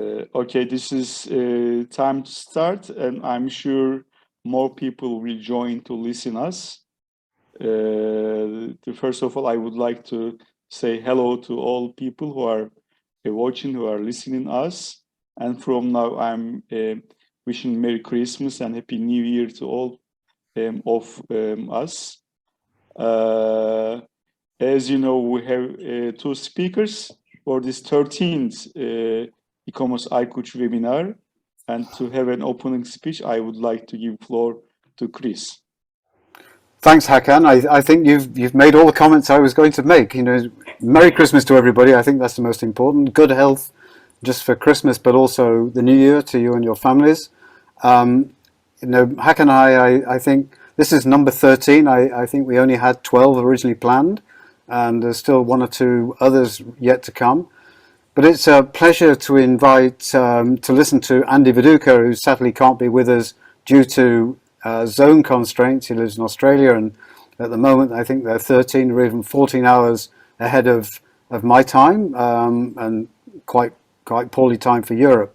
Okay, this is time to start, and I'm sure more people will join to listen us. First of all, I would like to say hello to all people who are watching, who are listening us. And from now, I'm wishing Merry Christmas and Happy New Year to all of us. As you know, we have two speakers for this 13th ICOMOS UCH webinar. And to have an opening speech, I would like to give floor to Chris. Thanks, Hakan. I think you've made all the comments I was going to make. You know, Merry Christmas to everybody. I think that's the most important. Good health, just for Christmas, but also the New Year to you and your families. You know, Hakan and I think this is number 13. I think we only had 12 originally planned, and there's still one or two others yet to come. But it's a pleasure to invite to listen to Andy Viduka, who sadly can't be with us due to zone constraints. He lives in Australia, and at the moment I think they're 13 or even 14 hours ahead of my time, and quite poorly timed for Europe.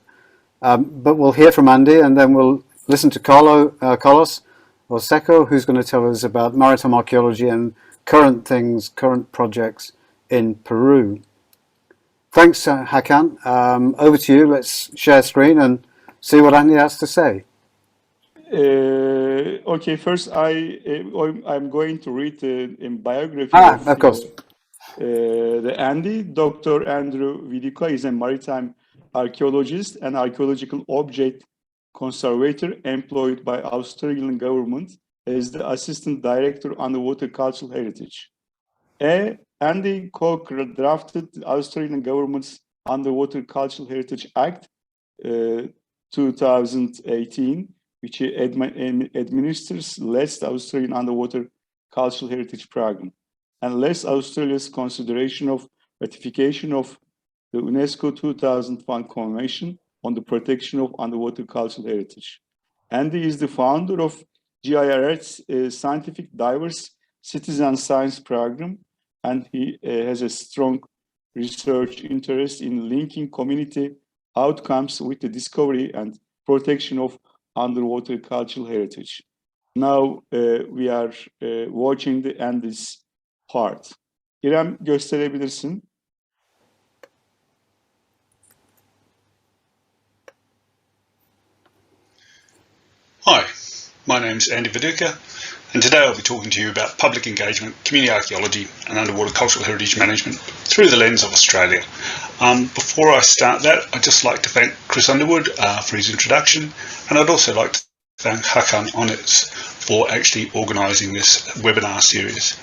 But we'll hear from Andy, and then we'll listen to Carlos Orseco, who's going to tell us about maritime archaeology and current projects in Peru. Thanks, Hakan. Over to you. Let's share screen and see what Andy has to say. Okay, first I'm going to read the biography of course. The Andy. Dr. Andrew Viduka is a maritime archaeologist and archaeological object conservator employed by Australian government as the Assistant Director Underwater Cultural Heritage. Andy co-drafted the Australian government's Underwater Cultural Heritage Act 2018, which administers LEST Australian Underwater Cultural Heritage Program, and LEST Australia's consideration of ratification of the UNESCO 2001 Convention on the Protection of Underwater Cultural Heritage. Andy is the founder of GIRH's Scientific Diverse Citizen Science Program, and he has a strong research interest in linking community outcomes with the discovery and protection of underwater cultural heritage. Now we are watching the Andy's part. İrem, gösterebilirsin. Hi, my name's Andy Viduka, and today I'll be talking to you about public engagement, community archaeology and underwater cultural heritage management through the lens of Australia. Before I start that, I'd just like to thank Chris Underwood for his introduction, and I'd also like to thank Hakan Onitz for actually organising this webinar series.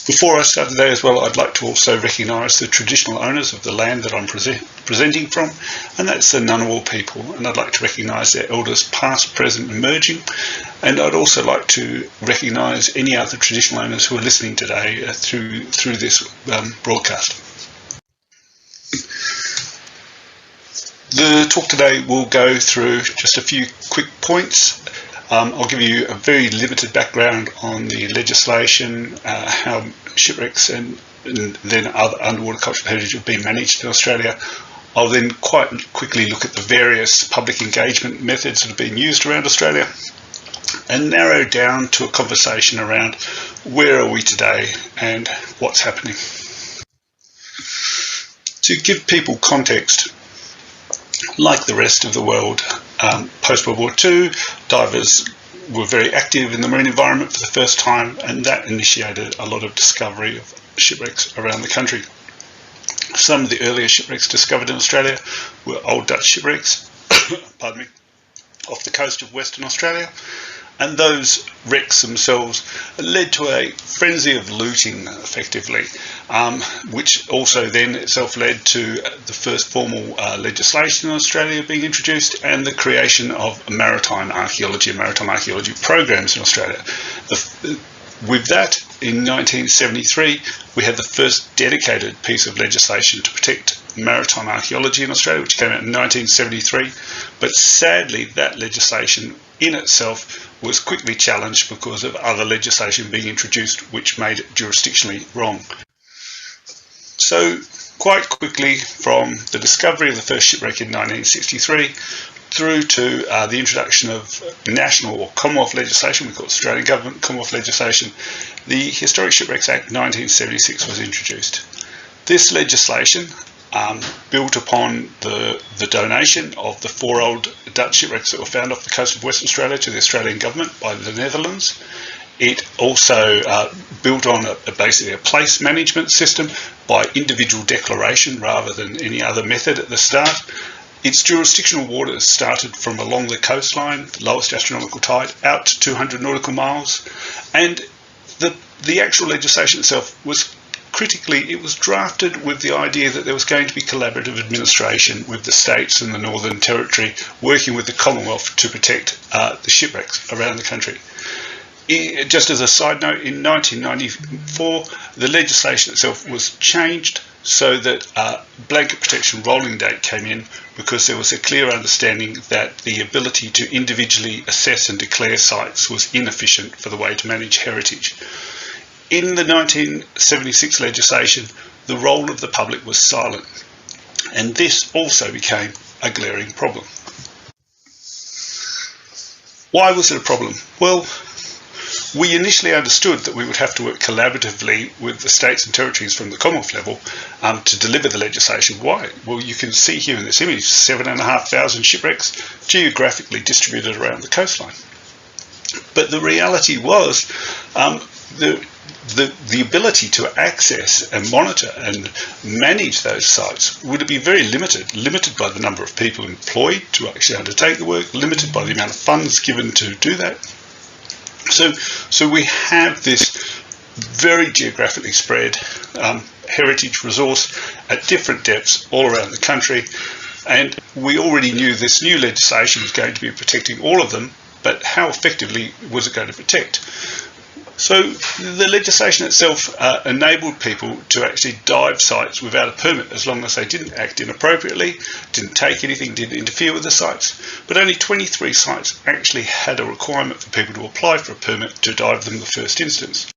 Before I start today as well, I'd like to also recognise the traditional owners of the land that I'm presenting from, and that's the Ngunnawal people, and I'd like to recognise their elders past, present and emerging, and I'd also like to recognise any other traditional owners who are listening today through this broadcast. The talk today will go through just a few quick points. I'll give you a very limited background on the legislation, how shipwrecks and then other underwater cultural heritage have been managed in Australia. I'll then quite quickly look at the various public engagement methods that have been used around Australia and narrow down to a conversation around where are we today and what's happening. To give people context, like the rest of the world, post-World War II, divers were very active in the marine environment for the first time, and that initiated a lot of discovery of shipwrecks around the country. Some of the earlier shipwrecks discovered in Australia were old Dutch shipwrecks, pardon me, off the coast of Western Australia, and those wrecks themselves led to a frenzy of looting, effectively, which also then itself led to the first formal legislation in Australia being introduced and the creation of maritime archaeology and maritime archaeology programs in Australia. With that, in 1973, we had the first dedicated piece of legislation to protect maritime archaeology in Australia, which came out in 1973. But sadly, that legislation in itself was quickly challenged because of other legislation being introduced which made it jurisdictionally wrong. So quite quickly from the discovery of the first shipwreck in 1963 through to the introduction of national or Commonwealth legislation, we call it Australian Government Commonwealth legislation, the Historic Shipwrecks Act 1976 was introduced. This legislation built upon the donation of the 4 old Dutch shipwrecks that were found off the coast of Western Australia to the Australian Government by the Netherlands. It also built on basically a place management system by individual declaration rather than any other method at the start. Its jurisdictional waters started from along the coastline, the lowest astronomical tide, out to 200 nautical miles. And the actual legislation itself was critically, it was drafted with the idea that there was going to be collaborative administration with the states and the Northern Territory working with the Commonwealth to protect the shipwrecks around the country. Just as a side note, in 1994, the legislation itself was changed so that blanket protection rolling date came in because there was a clear understanding that the ability to individually assess and declare sites was inefficient for the way to manage heritage. In the 1976 legislation, the role of the public was silent, and this also became a glaring problem. Why was it a problem? Well, we initially understood that we would have to work collaboratively with the states and territories from the Commonwealth level to deliver the legislation. Why? Well, you can see here in this image 7,500 shipwrecks geographically distributed around the coastline. But the reality was the ability to access and monitor and manage those sites would be very limited by the number of people employed to actually undertake the work, limited by the amount of funds given to do that. So we have this very geographically spread heritage resource at different depths all around the country, and we already knew this new legislation was going to be protecting all of them, but how effectively was it going to protect? So the legislation itself enabled people to actually dive sites without a permit as long as they didn't act inappropriately, didn't take anything, didn't interfere with the sites. But only 23 sites actually had a requirement for people to apply for a permit to dive them in the first instance.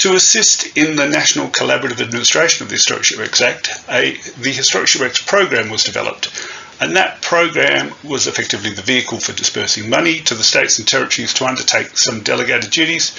To assist in the national collaborative administration of the Historic Shipwrecks Act, the Historic Shipwrecks program was developed. And that program was effectively the vehicle for dispersing money to the states and territories to undertake some delegated duties.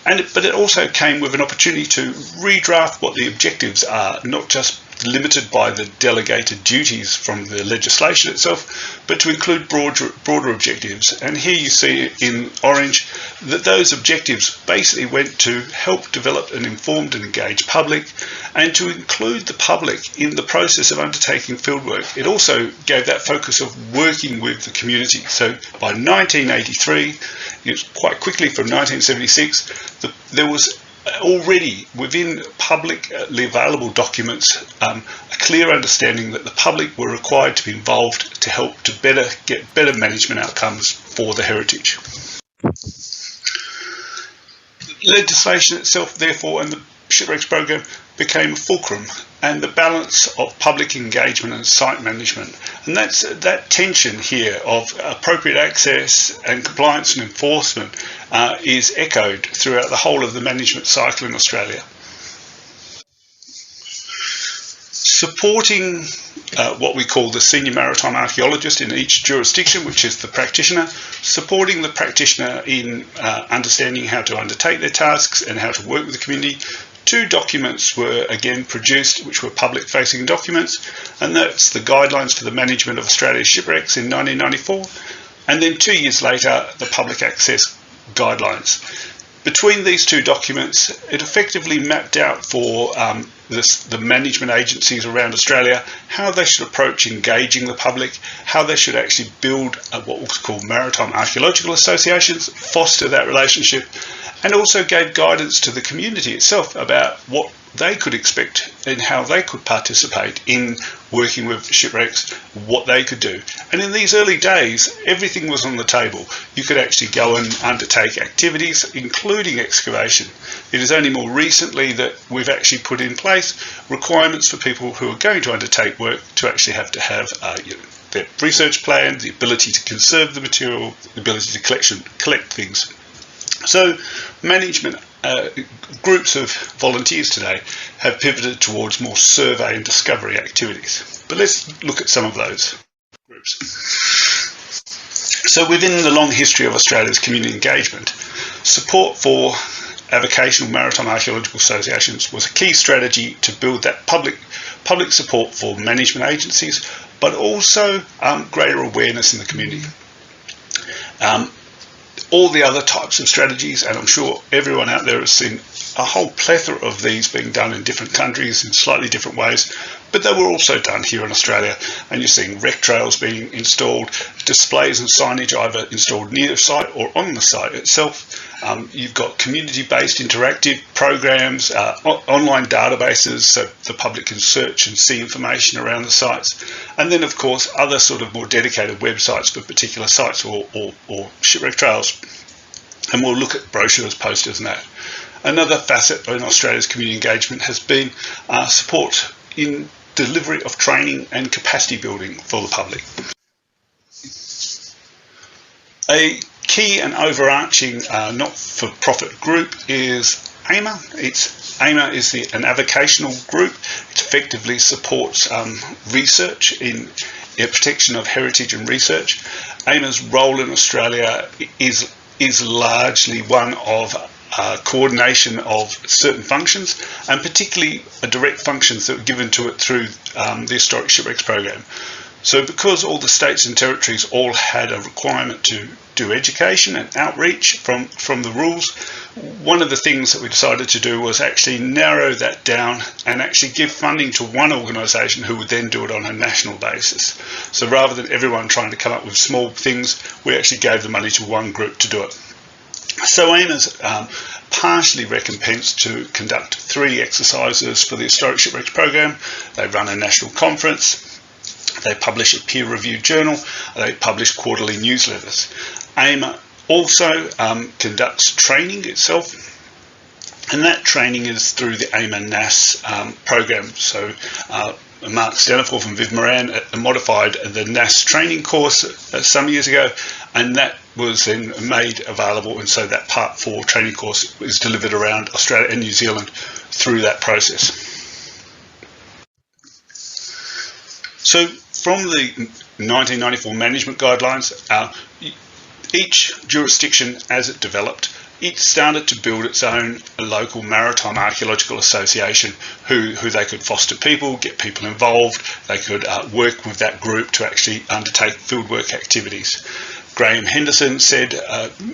But it also came with an opportunity to redraft what the objectives are, not just limited by the delegated duties from the legislation itself, but to include broader objectives. And here you see in orange that those objectives basically went to help develop an informed and engaged public and to include the public in the process of undertaking fieldwork. It also gave that focus of working with the community. So by 1983, quite quickly from 1976, there was already within publicly available documents a clear understanding that the public were required to be involved to help to get better management outcomes for the heritage. Legislation itself, therefore, and the Shipwrecks program became a fulcrum, and the balance of public engagement and site management. And that's that tension here of appropriate access and compliance and enforcement is echoed throughout the whole of the management cycle in Australia. Supporting what we call the senior maritime archaeologist in each jurisdiction, which is the practitioner, supporting the practitioner in understanding how to undertake their tasks and how to work with the community. 2 documents were again produced, which were public-facing documents, and that's the Guidelines for the Management of Australia's Shipwrecks in 1994, and then 2 years later, the Public Access Guidelines. Between these 2 documents, it effectively mapped out for the management agencies around Australia how they should approach engaging the public, how they should actually build what was called maritime archaeological associations, foster that relationship, and also gave guidance to the community itself about what they could expect and how they could participate in working with shipwrecks, what they could do. And in these early days, everything was on the table. You could actually go and undertake activities, including excavation. It is only more recently that we've actually put in place requirements for people who are going to undertake work to actually have to have their research plan, the ability to conserve the material, the ability to collect things. So management groups of volunteers today have pivoted towards more survey and discovery activities. But let's look at some of those groups. So within the long history of Australia's community engagement, support for avocational maritime archaeological associations was a key strategy to build that public support for management agencies, but also greater awareness in the community. All the other types of strategies, and I'm sure everyone out there has seen a whole plethora of these being done in different countries in slightly different ways, but they were also done here in Australia, and you're seeing rec trails being installed, displays and signage either installed near the site or on the site itself. You've got community-based interactive programs, online databases so the public can search and see information around the sites, and then of course other sort of more dedicated websites for particular sites or shipwreck trails. And we'll look at brochures, posters and that. Another facet in Australia's community engagement has been support in delivery of training and capacity building for the public. A key and overarching not-for-profit group is AIMA. AIMA is an avocational group. It effectively supports research in protection of heritage and research. AIMA's role in Australia is largely one of coordination of certain functions, and particularly direct functions that were given to it through the Historic Shipwrecks program. So because all the states and territories all had a requirement to do education and outreach from the rules, one of the things that we decided to do was actually narrow that down and actually give funding to one organisation who would then do it on a national basis. So rather than everyone trying to come up with small things, we actually gave the money to one group to do it. So AIMA's partially recompensed to conduct 3 exercises for the Historic Shipwrecks program. They run a national conference, they publish a peer-reviewed journal, they publish quarterly newsletters. AIMA also conducts training itself, and that training is through the AIMA NAS program. So Mark Staniforth and Viv Moran modified the NAS training course some years ago, and that was then made available, and so that Part 4 training course is delivered around Australia and New Zealand through that process. So from the 1994 management guidelines, each jurisdiction as it developed, it started to build its own local maritime archaeological association who they could foster people, get people involved, they could work with that group to actually undertake fieldwork activities. Graham Henderson said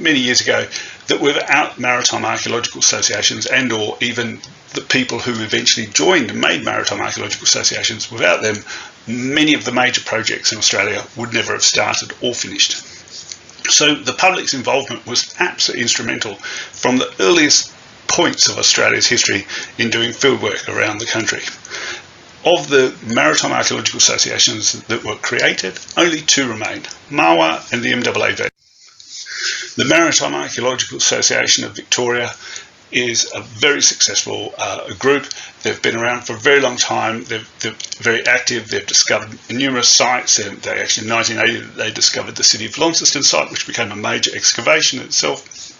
many years ago that without maritime archaeological associations, and or even the people who eventually joined and made maritime archaeological associations, without them, many of the major projects in Australia would never have started or finished. So the public's involvement was absolutely instrumental from the earliest points of Australia's history in doing fieldwork around the country. Of the maritime archaeological associations that were created, only 2 remained, MAWA and the MAAV. The Maritime Archaeological Association of Victoria is a very successful group. They've been around for a very long time. They're very active. They've discovered numerous sites. And they actually, in 1980, they discovered the City of Launceston site, which became a major excavation itself.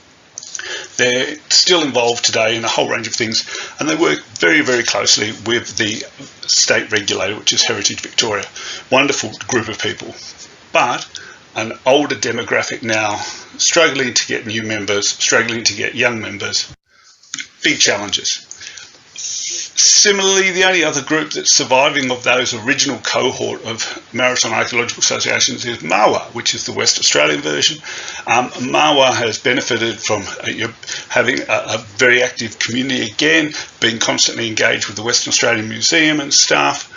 They're still involved today in a whole range of things, and they work very, very closely with the state regulator, which is Heritage Victoria. Wonderful group of people, but an older demographic now, struggling to get new members, struggling to get young members. Big challenges. Similarly, the only other group that's surviving of those original cohort of maritime archaeological associations is MAWA, which is the West Australian version. MAWA has benefited from having a very active community again, being constantly engaged with the Western Australian Museum and staff.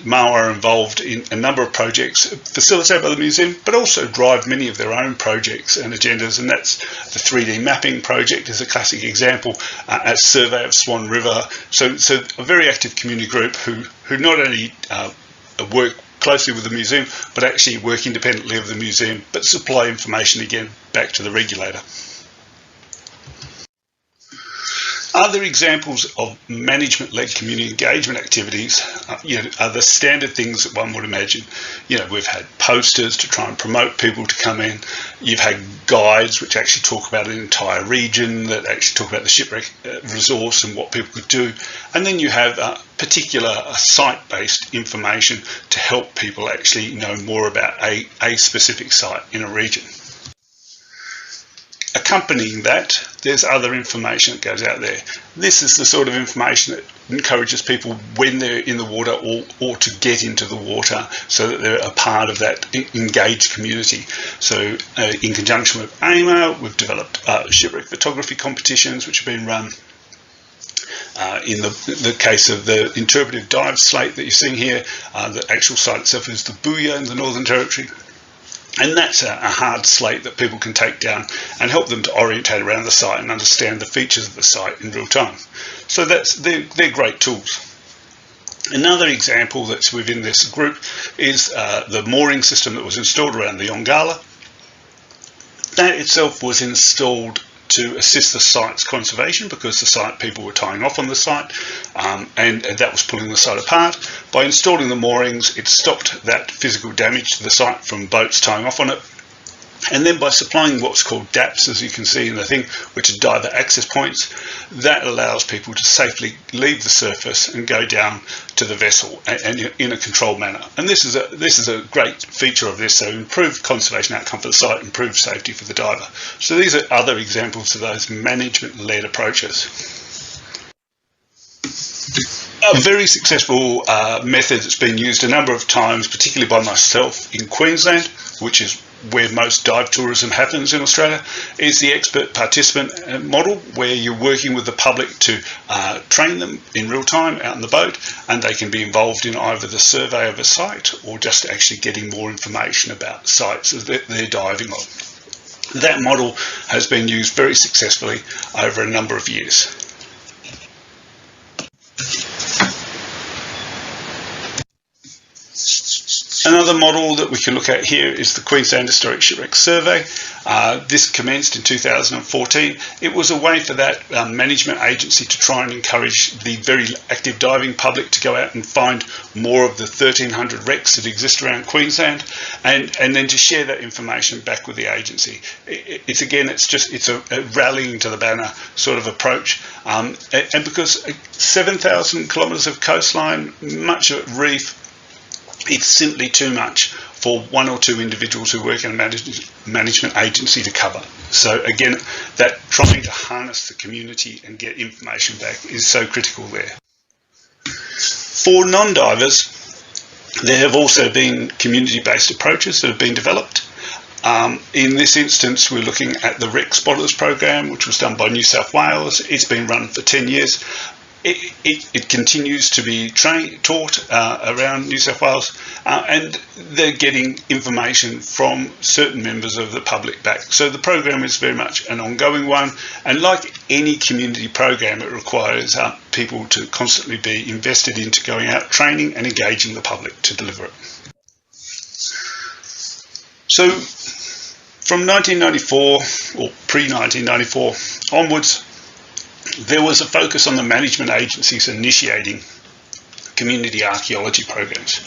MAWA are involved in a number of projects facilitated by the museum, but also drive many of their own projects and agendas, and that's the 3D mapping project is a classic example, a survey of Swan River. So a very active community group who not only work closely with the museum, but actually work independently of the museum, but supply information again back to the regulator. Other examples of management-led community engagement activities are the standard things that one would imagine. We've had posters to try and promote people to come in. You've had guides which actually talk about an entire region, that actually talk about the shipwreck resource and what people could do. And then you have particular site-based information to help people actually know more about a specific site in a region. Accompanying that, there's other information that goes out there. This is the sort of information that encourages people when they're in the water or to get into the water so that they're a part of that engaged community. So in conjunction with AIMA, we've developed shipwreck photography competitions which have been run. In the case of the interpretive dive slate that you're seeing here, the actual site itself is the Booyah in the Northern Territory. And that's a hard slate that people can take down and help them to orientate around the site and understand the features of the site in real time. So they're great tools. Another example that's within this group is the mooring system that was installed around the Yongala. That itself was installed to assist the site's conservation because the site people were tying off on the site and that was pulling the site apart. By installing the moorings, it stopped that physical damage to the site from boats tying off on it. And then by supplying what's called DAPs, as you can see in the thing, which are diver access points, that allows people to safely leave the surface and go down to the vessel and in a controlled manner. And this is a great feature of this, so improved conservation outcome for the site, improved safety for the diver. So these are other examples of those management-led approaches. A very successful method that's been used a number of times, particularly by myself in Queensland, which is where most dive tourism happens in Australia, is the expert participant model, where you're working with the public to train them in real time out in the boat, and they can be involved in either the survey of a site or just actually getting more information about sites that they're diving on. That model has been used very successfully over a number of years. Another model that we can look at here is the Queensland Historic Shipwreck Survey. This commenced in 2014. It was a way for that management agency to try and encourage the very active diving public to go out and find more of the 1,300 wrecks that exist around Queensland, and then to share that information back with the agency. It's a rallying to the banner sort of approach, and because 7,000 kilometres of coastline, much of it reef, it's simply too much for one or two individuals who work in a management agency to cover. So again, that trying to harness the community and get information back is so critical there. For non-divers, there have also been community-based approaches that have been developed. In this instance, we're looking at the Wreck Spotters program, which was done by New South Wales. It's been run for 10 years. It continues to be taught around New South Wales, and they're getting information from certain members of the public back. So the program is very much an ongoing one, and like any community program, it requires people to constantly be invested into going out, training and engaging the public to deliver it. So from 1994 or pre-1994 onwards, there was a focus on the management agencies initiating community archaeology programs.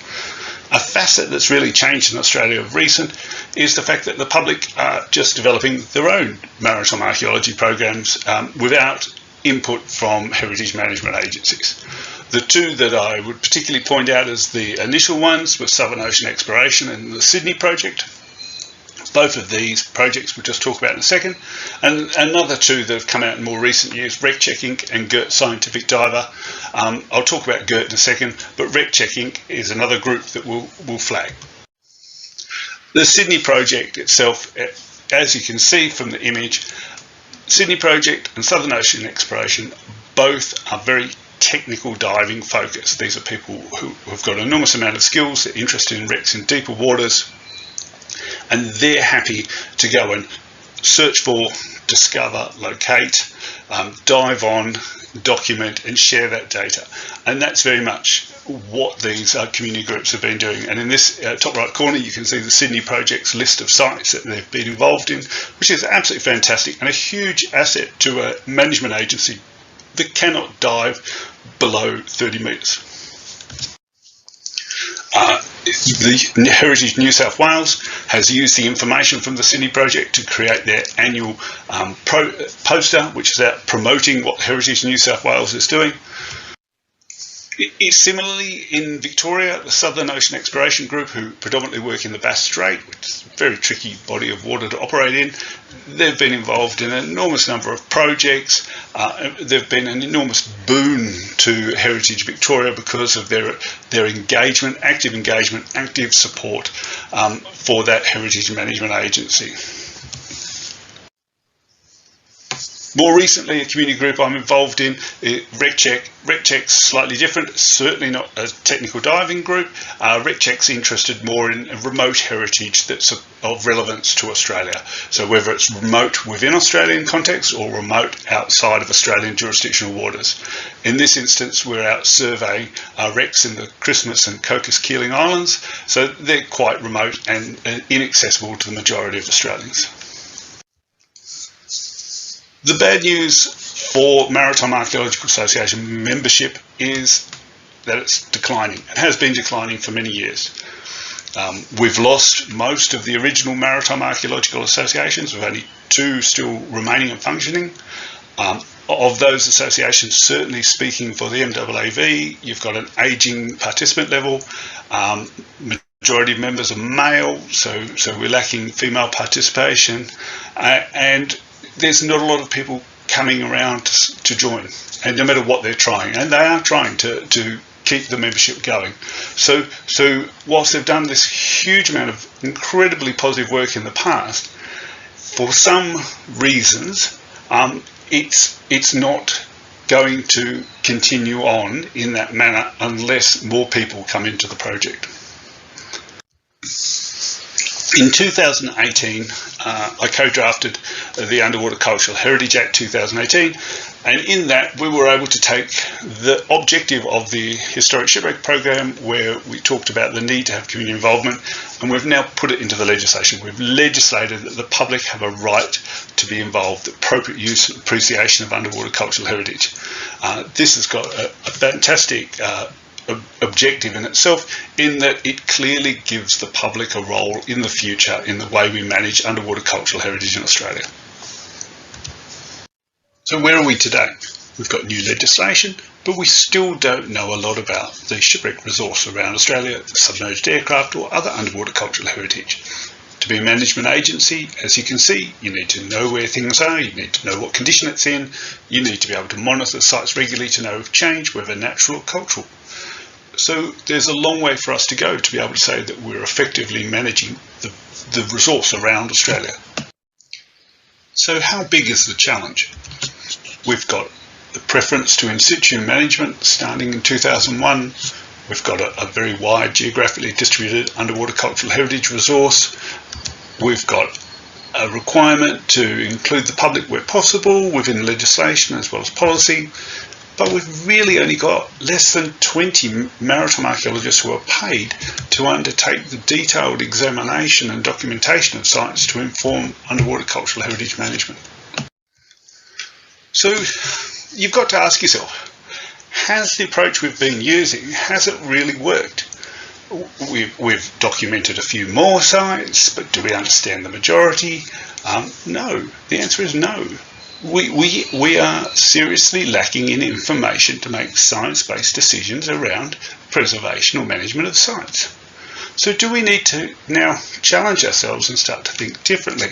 A facet that's really changed in Australia of recent is the fact that the public are just developing their own maritime archaeology programs without input from heritage management agencies. The two that I would particularly point out as the initial ones were Southern Ocean Exploration and the Sydney Project. Both of these projects we'll just talk about in a second. And another two that have come out in more recent years, RecCheck Inc. and GERT Scientific Diver. I'll talk about GERT in a second, but RecCheck Inc. is another group that we'll flag. The Sydney Project itself, as you can see from the image, Sydney Project and Southern Ocean Exploration both are very technical diving focused. These are people who have got an enormous amount of skills, they're interested in wrecks in deeper waters, and they're happy to go and search for, discover, locate, dive on, document and share that data. And that's very much what these community groups have been doing. And in this top right corner, you can see the Sydney Project's list of sites that they've been involved in, which is absolutely fantastic and a huge asset to a management agency that cannot dive below 30 metres. The Heritage New South Wales has used the information from the Sydney project to create their annual poster, which is out promoting what Heritage New South Wales is doing. Similarly, in Victoria, the Southern Ocean Exploration Group, who predominantly work in the Bass Strait, which is a very tricky body of water to operate in, they've been involved in an enormous number of projects. They've been an enormous boon to Heritage Victoria because of their engagement, active support for that heritage management agency. More recently, a community group I'm involved in, RecCheck. RecCheck's slightly different, certainly not a technical diving group. RecCheck's interested more in remote heritage that's of relevance to Australia. So whether it's remote within Australian context or remote outside of Australian jurisdictional waters. In this instance, we're out surveying wrecks in the Christmas and Cocos Keeling Islands, so they're quite remote and inaccessible to the majority of Australians. The bad news for Maritime Archaeological Association membership is that it's declining. It has been declining for many years. We've lost most of the original Maritime Archaeological Associations, with only 2 still remaining and functioning. Of those associations, certainly speaking for the MAAV, you've got an ageing participant level. Majority of members are male, so we're lacking female participation, and there's not a lot of people coming around to join, and no matter what they're trying, and they are trying to keep the membership going. So whilst they've done this huge amount of incredibly positive work in the past, for some reasons, it's not going to continue on in that manner unless more people come into the project. In 2018, I co-drafted the Underwater Cultural Heritage Act 2018, and in that we were able to take the objective of the Historic Shipwreck Program, where we talked about the need to have community involvement, and we've now put it into the legislation. We've legislated that the public have a right to be involved, appropriate use and appreciation of underwater cultural heritage. This has got a fantastic objective in itself, in that it clearly gives the public a role in the future in the way we manage underwater cultural heritage in Australia. So where are we today? We've got new legislation, but we still don't know a lot about the shipwreck resource around Australia, submerged aircraft or other underwater cultural heritage. To be a management agency, as you can see, you need to know where things are, you need to know what condition it's in, you need to be able to monitor sites regularly to know if change, whether natural or cultural. So there's a long way for us to go to be able to say that we're effectively managing the resource around Australia. So how big is the challenge? We've got the preference to in situ management starting in 2001. We've got a very wide geographically distributed underwater cultural heritage resource. We've got a requirement to include the public where possible within legislation as well as policy. But we've really only got less than 20 maritime archaeologists who are paid to undertake the detailed examination and documentation of sites to inform underwater cultural heritage management. So you've got to ask yourself, has the approach we've been using, has it really worked? We've documented a few more sites, but do we understand the majority? No, the answer is no. We are seriously lacking in information to make science-based decisions around preservation or management of sites. So do we need to now challenge ourselves and start to think differently?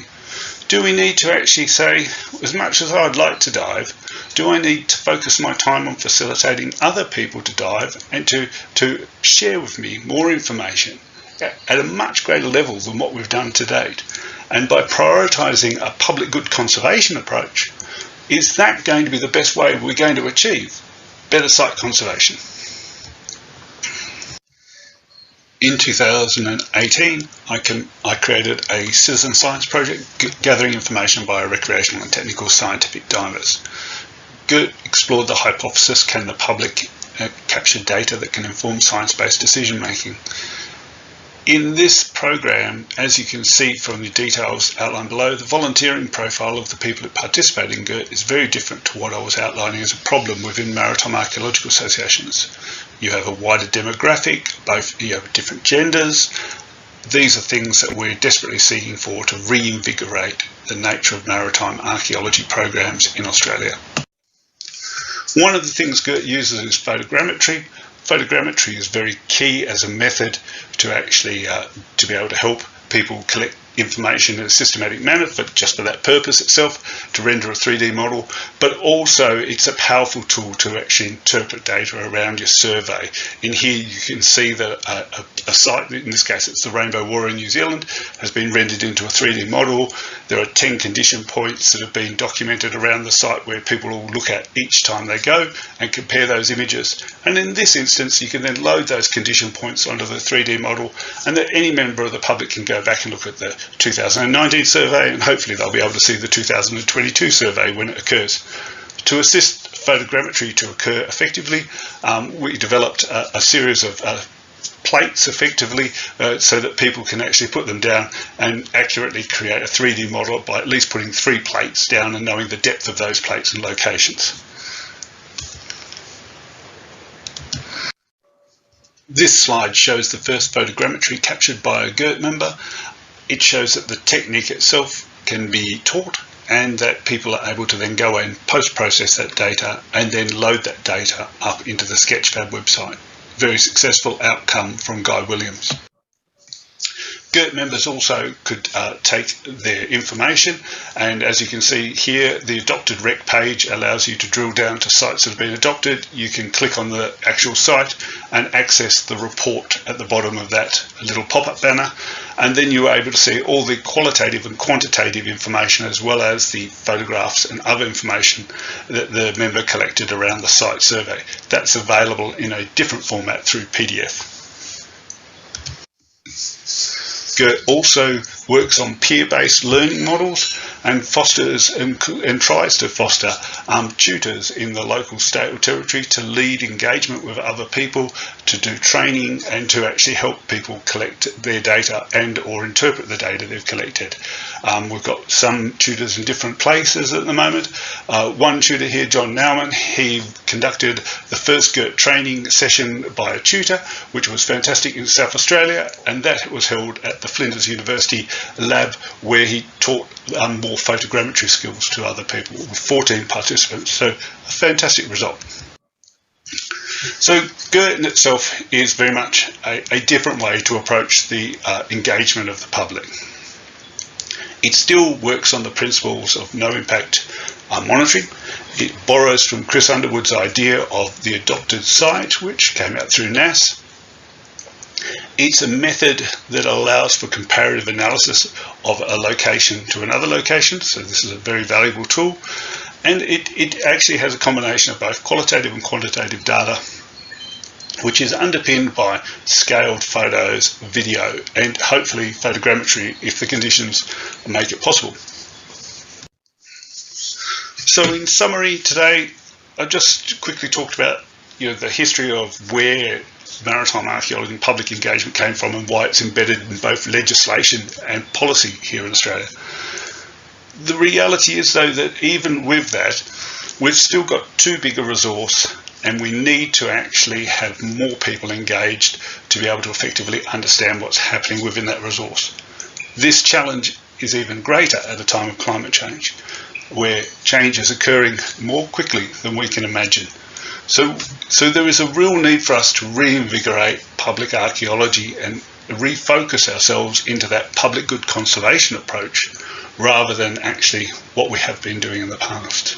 Do we need to actually say, as much as I'd like to dive, do I need to focus my time on facilitating other people to dive and to share with me more information at a much greater level than what we've done to date? And by prioritising a public good conservation approach, is that going to be the best way we're going to achieve better site conservation? In 2018, I created a citizen science project gathering information by recreational and technical scientific divers. Explored the hypothesis, can the public capture data that can inform science-based decision making? In this program, as you can see from the details outlined below, the volunteering profile of the people that participate in GERT is very different to what I was outlining as a problem within maritime archaeological associations. You have a wider demographic, you have different genders. These are things that we're desperately seeking for to reinvigorate the nature of maritime archaeology programs in Australia. One of the things GERT uses is photogrammetry. Photogrammetry is very key as a method to actually to be able to help people collect information in a systematic manner, but just for that purpose itself, to render a 3D model. But also it's a powerful tool to actually interpret data around your survey. In here you can see that a site, in this case it's the Rainbow War in New Zealand, has been rendered into a 3D model. There are 10 condition points that have been documented around the site where people will look at each time they go and compare those images. And in this instance you can then load those condition points onto the 3D model, and that any member of the public can go back and look at the 2019 survey, and hopefully they'll be able to see the 2022 survey when it occurs. To assist photogrammetry to occur effectively, we developed a series of plates effectively so that people can actually put them down and accurately create a 3D model by at least putting 3 plates down and knowing the depth of those plates and locations. This slide shows the first photogrammetry captured by a GERT member. It shows that the technique itself can be taught and that people are able to then go and post-process that data and then load that data up into the Sketchfab website. Very successful outcome from Guy Williams. GERT members also could take their information, and as you can see here, the adopted rec page allows you to drill down to sites that have been adopted. You can click on the actual site and access the report at the bottom of that little pop-up banner, and then you are able to see all the qualitative and quantitative information as well as the photographs and other information that the member collected around the site survey. That's available in a different format through PDF. GERT also works on peer-based learning models and fosters and tries to foster tutors in the local state or territory to lead engagement with other people, to do training and to actually help people collect their data and or interpret the data they've collected. We've got some tutors in different places at the moment. One tutor here, John Nauman, he conducted the first GERT training session by a tutor, which was fantastic in South Australia, and that was held at the Flinders University lab where he taught more photogrammetry skills to other people with 14 participants. So a fantastic result. So GERT in itself is very much a different way to approach the engagement of the public. It still works on the principles of no impact monitoring. It borrows from Chris Underwood's idea of the adopted site, which came out through NAS. It's a method that allows for comparative analysis of a location to another location, so this is a very valuable tool. And it actually has a combination of both qualitative and quantitative data, which is underpinned by scaled photos, video, and hopefully photogrammetry if the conditions make it possible. So in summary today, I just quickly talked about the history of where maritime archaeology and public engagement came from and why it's embedded in both legislation and policy here in Australia. The reality is, though, that even with that, we've still got too big a resource, and we need to actually have more people engaged to be able to effectively understand what's happening within that resource. This challenge is even greater at a time of climate change, where change is occurring more quickly than we can imagine. So there is a real need for us to reinvigorate public archaeology and refocus ourselves into that public good conservation approach rather than actually what we have been doing in the past.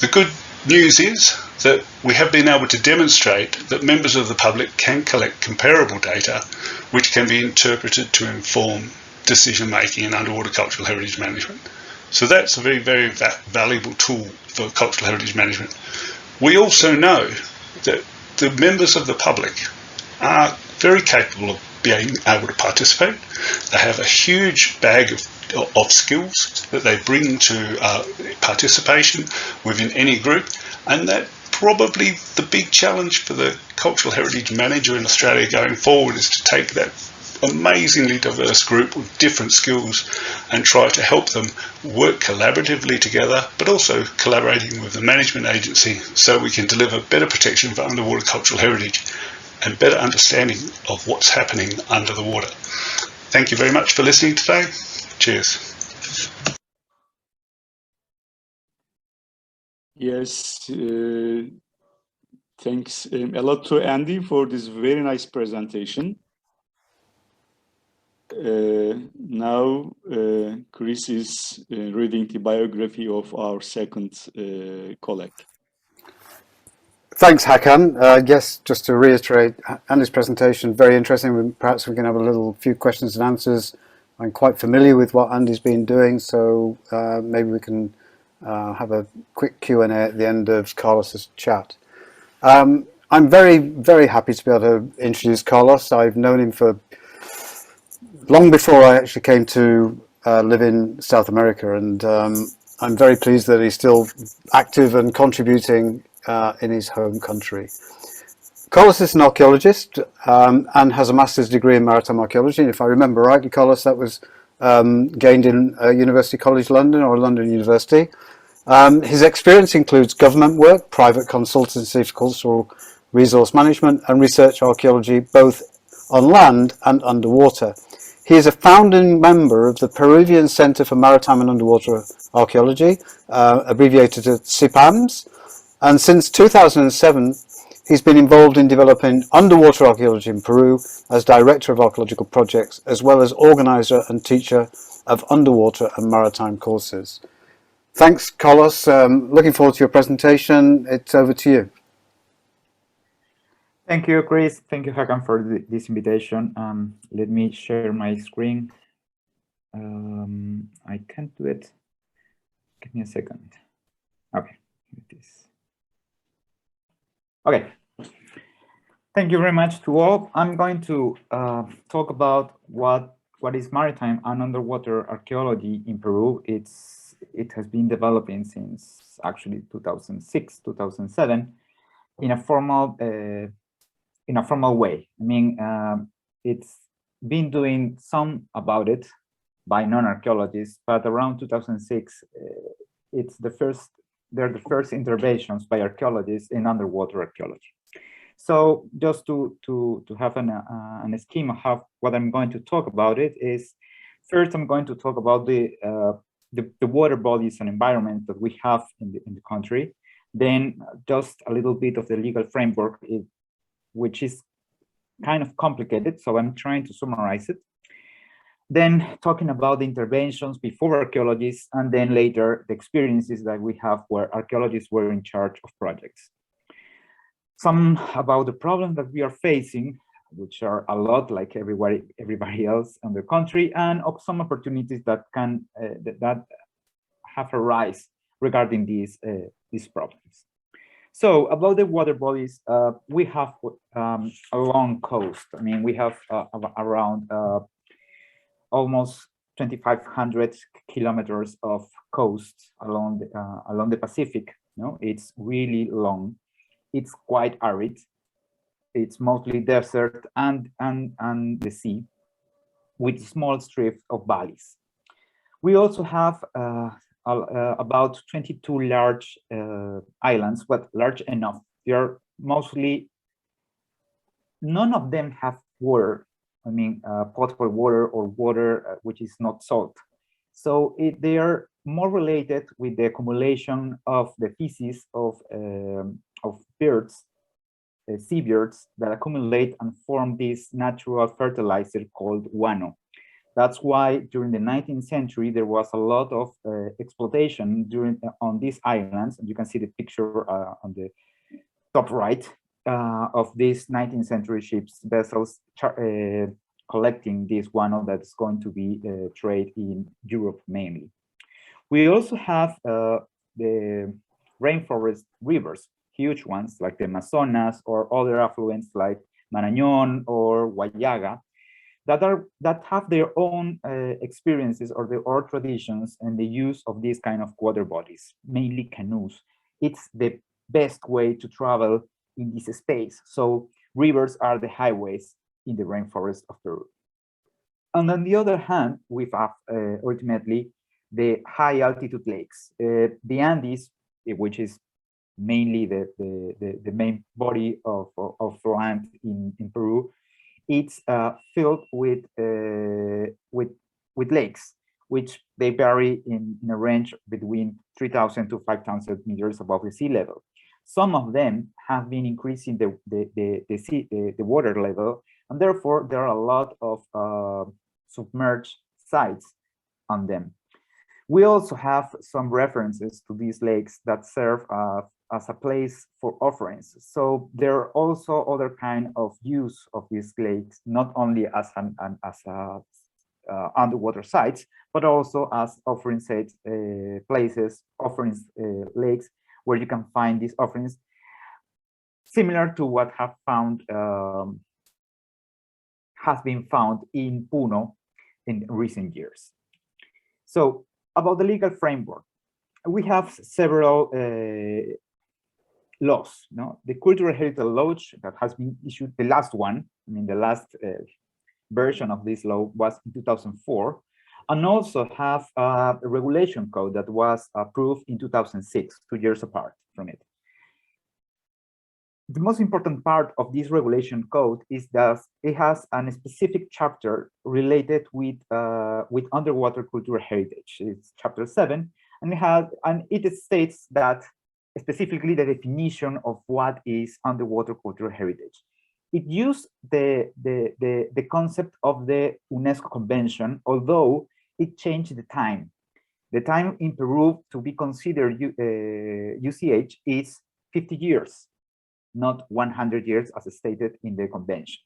The good news is that we have been able to demonstrate that members of the public can collect comparable data which can be interpreted to inform decision making in underwater cultural heritage management. So that's a very, very valuable tool for cultural heritage management. We also know that the members of the public are very capable of being able to participate. They have a huge bag of skills that they bring to participation within any group, and that probably the big challenge for the cultural heritage manager in Australia going forward is to take that amazingly diverse group with different skills and try to help them work collaboratively together, but also collaborating with the management agency so we can deliver better protection for underwater cultural heritage and better understanding of what's happening under the water. Thank you very much for listening today. Cheers. Yes, thanks a lot to Andy for this very nice presentation. Now, Chris is reading the biography of our second colleague. Thanks, Hakan. Yes, just to reiterate Andy's presentation, very interesting. Perhaps we can have a few questions and answers. I'm quite familiar with what Andy's been doing, so maybe we can have a quick Q&A at the end of Carlos's chat. I'm very, very happy to be able to introduce Carlos. I've known him for long before I actually came to live in South America, and I'm very pleased that he's still active and contributing in his home country. Carlos is an archaeologist and has a master's degree in maritime archaeology. And if I remember rightly, Carlos, that was gained in University College London or London University. His experience includes government work, private consultancy for cultural resource management, and research archaeology both on land and underwater. He is a founding member of the Peruvian Center for Maritime and Underwater Archaeology, abbreviated as CIPAMS, and since 2007 he's been involved in developing underwater archaeology in Peru as Director of Archaeological Projects, as well as organizer and teacher of underwater and maritime courses. Thanks, Carlos. Looking forward to your presentation. It's over to you. Thank you, Chris. Thank you, Hakan, for this invitation. Let me share my screen. I can't do it. Give me a second. Okay, it is. Okay. Thank you very much to all. I'm going to talk about what is maritime and underwater archaeology in Peru. It has been developing since actually 2006, 2007 in a formal way. I mean, it's been doing some about it by non-archaeologists, but around 2006, they're the first interventions by archaeologists in underwater archaeology. So just to have an scheme of what I'm going to talk about it is, first I'm going to talk about the water bodies and environment that we have in the country. Then just a little bit of the legal framework, which is kind of complicated, so I'm trying to summarize it. Then talking about the interventions before archaeologists, and then later the experiences that we have where archaeologists were in charge of projects. Some about the problems that we are facing, which are a lot like everybody else in the country, and of some opportunities that that have arisen regarding these problems. So about the water bodies, we have a long coast. I mean, we have around almost 2,500 kilometers of coast along the Pacific. It's really long. It's quite arid. It's mostly desert and the sea, with small strips of valleys. We also have about 22 large islands, but large enough. They are mostly, none of them have water. I mean, potable water or water which is not salt. So they are more related with the accumulation of the feces of birds, seabirds, that accumulate and form this natural fertilizer called guano. That's why during the 19th century, there was a lot of exploitation on these islands. And you can see the picture on the top right of these 19th century ships, vessels collecting this guano that's going to be traded in Europe mainly. We also have the rainforest rivers, huge ones like the Amazonas or other affluents like Marañón or Guayaga, that have their own experiences or their own traditions and the use of these kind of water bodies, mainly canoes. It's the best way to travel in this space. So rivers are the highways in the rainforest of Peru. And on the other hand, we have ultimately the high altitude lakes. The Andes, which is mainly the main body of land in Peru, it's filled with lakes, which they vary in a range between 3,000 to 5,000 meters above the sea level. Some of them have been increasing the water level, and therefore there are a lot of submerged sites on them. We also have some references to these lakes that serve as a place for offerings. So there are also other kind of use of these lakes, not only as underwater sites, but also as offering sites, places, offerings, lakes, where you can find these offerings, similar to what has been found in Puno in recent years. So about the legal framework, we have several laws. No? The Cultural Heritage Law that has been issued, the last one, I mean, the last version of this law was in 2004, and also have a regulation code that was approved in 2006, 2 years apart from it. The most important part of this regulation code is that it has a specific chapter related with underwater cultural heritage. It's chapter 7, and it states that specifically the definition of what is underwater cultural heritage. It used the concept of the UNESCO Convention, although it changed the time. The time in Peru to be considered UCH is 50 years. Not 100 years as stated in the convention.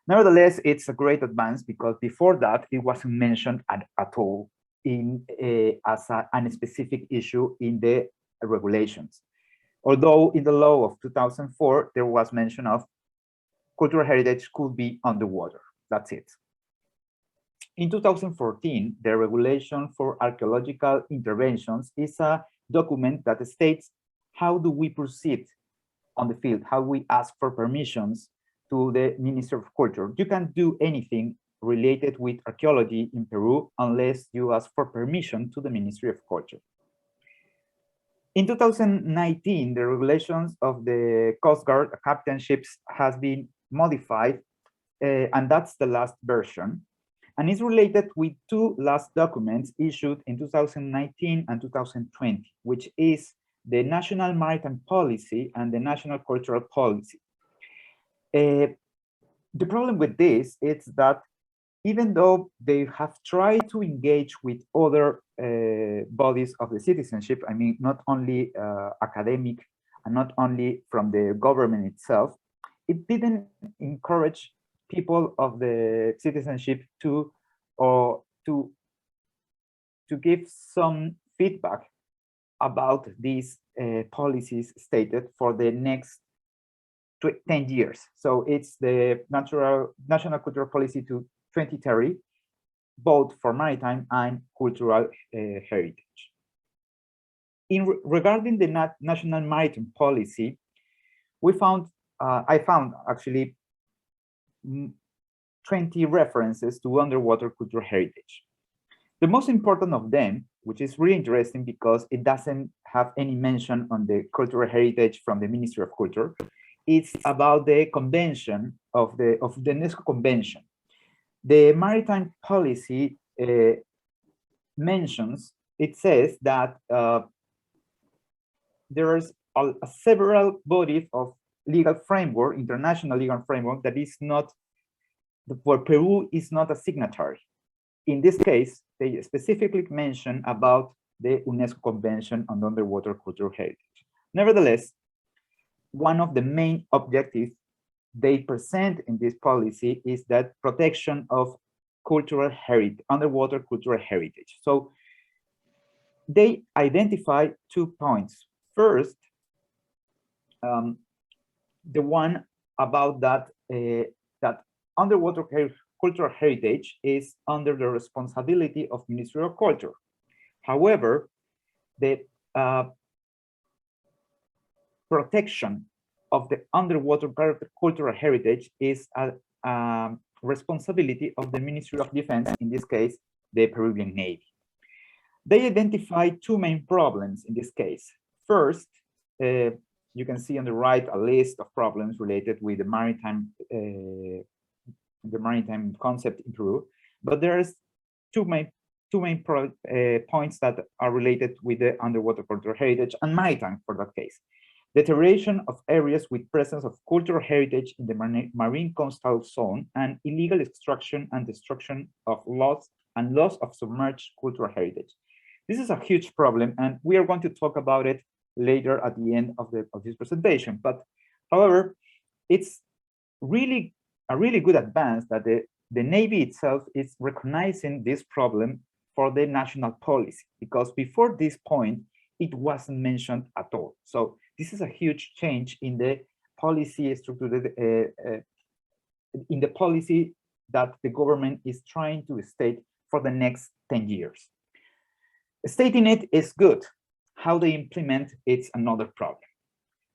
Nevertheless, it's a great advance because before that, it wasn't mentioned at all as a specific issue in the regulations. Although in the law of 2004, there was mention of cultural heritage could be underwater. That's it. In 2014, the regulation for archaeological interventions is a document that states how do we proceed on the field, how we ask for permissions to the Ministry of Culture. You can't do anything related with archaeology in Peru unless you ask for permission to the Ministry of Culture. In 2019, the regulations of the Coast Guard captainships has been modified, and that's the last version. And it's related with two last documents issued in 2019 and 2020, which is the National Maritime Policy and the National Cultural Policy. The problem with this is that even though they have tried to engage with other bodies of the citizenship, I mean, not only academic and not only from the government itself, it didn't encourage people of the citizenship to give some feedback about these policies stated for the next 10 years. So it's the National Cultural Policy to 2030, both for maritime and cultural heritage. Regarding the National Maritime Policy, I found actually 20 references to underwater cultural heritage. The most important of them, which is really interesting because it doesn't have any mention on the cultural heritage from the Ministry of Culture, it's about the convention of the UNESCO Convention. The maritime policy it says that there is several bodies of legal framework, international legal framework, that is not, where Peru is not a signatory. In this case, they specifically mention about the UNESCO Convention on Underwater Cultural Heritage. Nevertheless, one of the main objectives they present in this policy is that protection of cultural heritage, underwater cultural heritage. So they identify 2 points. First, the one about that that underwater cultural heritage is under the responsibility of Ministry of Culture. However, the protection of the underwater cultural heritage is responsibility of the Ministry of Defense, in this case, the Peruvian Navy. They identified two main problems in this case. First, you can see on the right a list of problems related with the maritime concept in Peru, but there's two main points that are related with the underwater cultural heritage and maritime for that case. Deterioration of areas with presence of cultural heritage in the marine coastal zone and illegal extraction and destruction of loss of submerged cultural heritage. This is a huge problem, and we are going to talk about it later at the end of this presentation. But however, it's really a really good advance that the Navy itself is recognizing this problem for the national policy, because before this point, it wasn't mentioned at all. So this is a huge change in the policy structure, in the policy that the government is trying to state for the next 10 years. Stating it is good. How they implement it's another problem.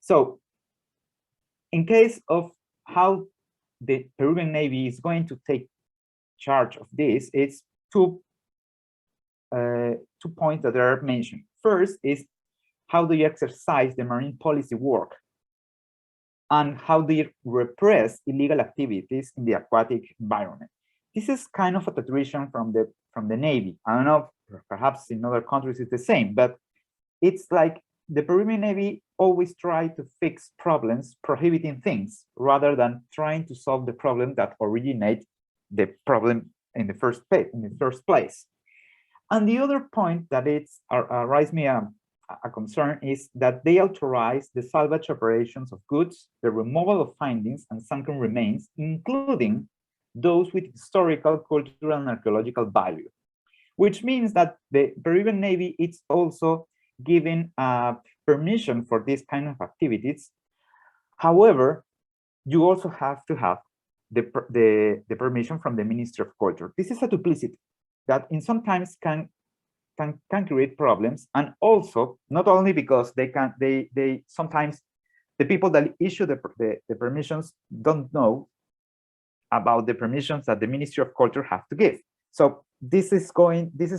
So in case of how the Peruvian Navy is going to take charge of this, it's two points that are mentioned. First is how they exercise the marine policy work and how they repress illegal activities in the aquatic environment. This is kind of a tradition from the Navy. I don't know, perhaps in other countries it's the same, but it's like the Peruvian Navy always try to fix problems prohibiting things rather than trying to solve the problem that originate the problem in the first place. And the other point that it's raised me a concern is that they authorize the salvage operations of goods, the removal of findings and sunken remains, including those with historical, cultural, and archaeological value, which means that the Peruvian Navy is also giving permission for this kind of activities. However, you also have to have the permission from the Ministry of Culture. This is a duplicity that in sometimes can create problems, and also not only because they sometimes the people that issue the permissions don't know about the permissions that the Ministry of Culture have to give. So this is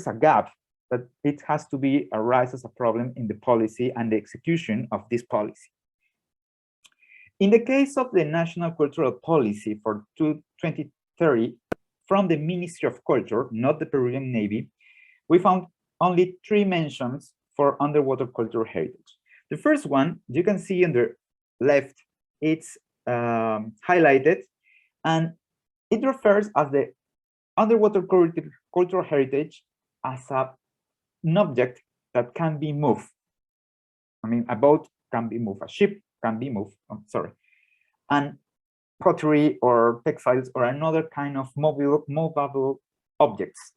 a gap that it has to be arise as a problem in the policy and the execution of this policy. In the case of the National Cultural Policy for 2030 from the Ministry of Culture, not the Peruvian Navy, we found only 3 mentions for underwater cultural heritage. The first one, you can see on the left, it's highlighted, and it refers as the underwater cultural heritage as an object that can be moved. I mean, a boat can be moved, a ship can be moved, and pottery or textiles or another kind of movable objects.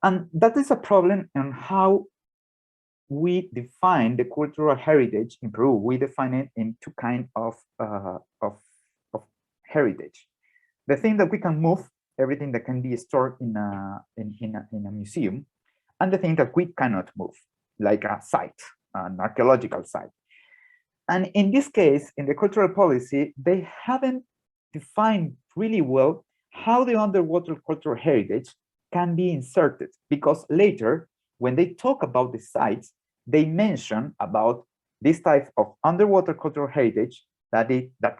And that is a problem in how we define the cultural heritage in Peru. We define it in 2 kinds of heritage. The thing that we can move, everything that can be stored in a museum, and the thing that we cannot move, like a site, an archaeological site. And in this case, in the cultural policy, they haven't defined really well how the underwater cultural heritage can be inserted, because later, when they talk about the sites, they mention about this type of underwater cultural heritage that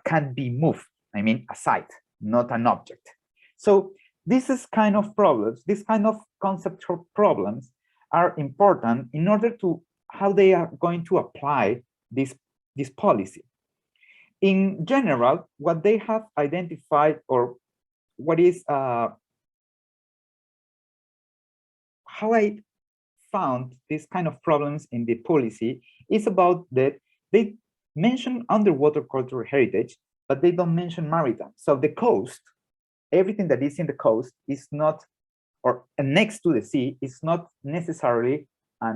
can be moved. I mean, a site, not an object. So this is kind of problems, this kind of conceptual problems are important in order to how they are going to apply this policy. In general, what they have identified, or what is how I found this kind of problems in the policy is about that they mention underwater cultural heritage, but they don't mention maritime. So the coast, everything that is in the coast is not, or next to the sea, is not necessarily a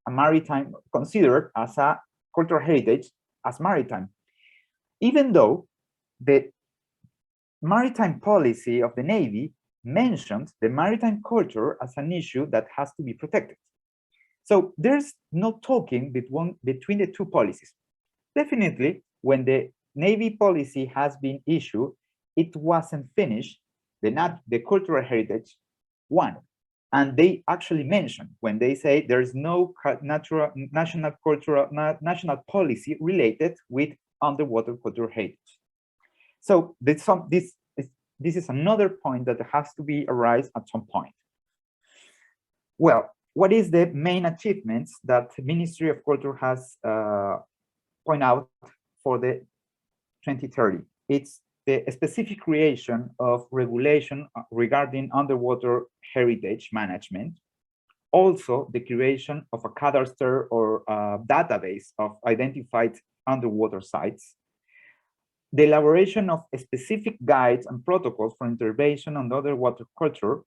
maritime, considered as a cultural heritage as maritime, even though the maritime policy of the Navy mentions the maritime culture as an issue that has to be protected. So there's no talking between the 2 policies. Definitely, when the Navy policy has been issued, it wasn't finished, the cultural heritage one. And they actually mention when they say there's no national policy related with underwater cultural heritage. So this is another point that has to be arise at some point. Well, what is the main achievements that the Ministry of Culture has point out for the 2030? It's the specific creation of regulation regarding underwater heritage management. Also, the creation of a cadastre or a database of identified underwater sites. The elaboration of specific guides and protocols for intervention on underwater culture.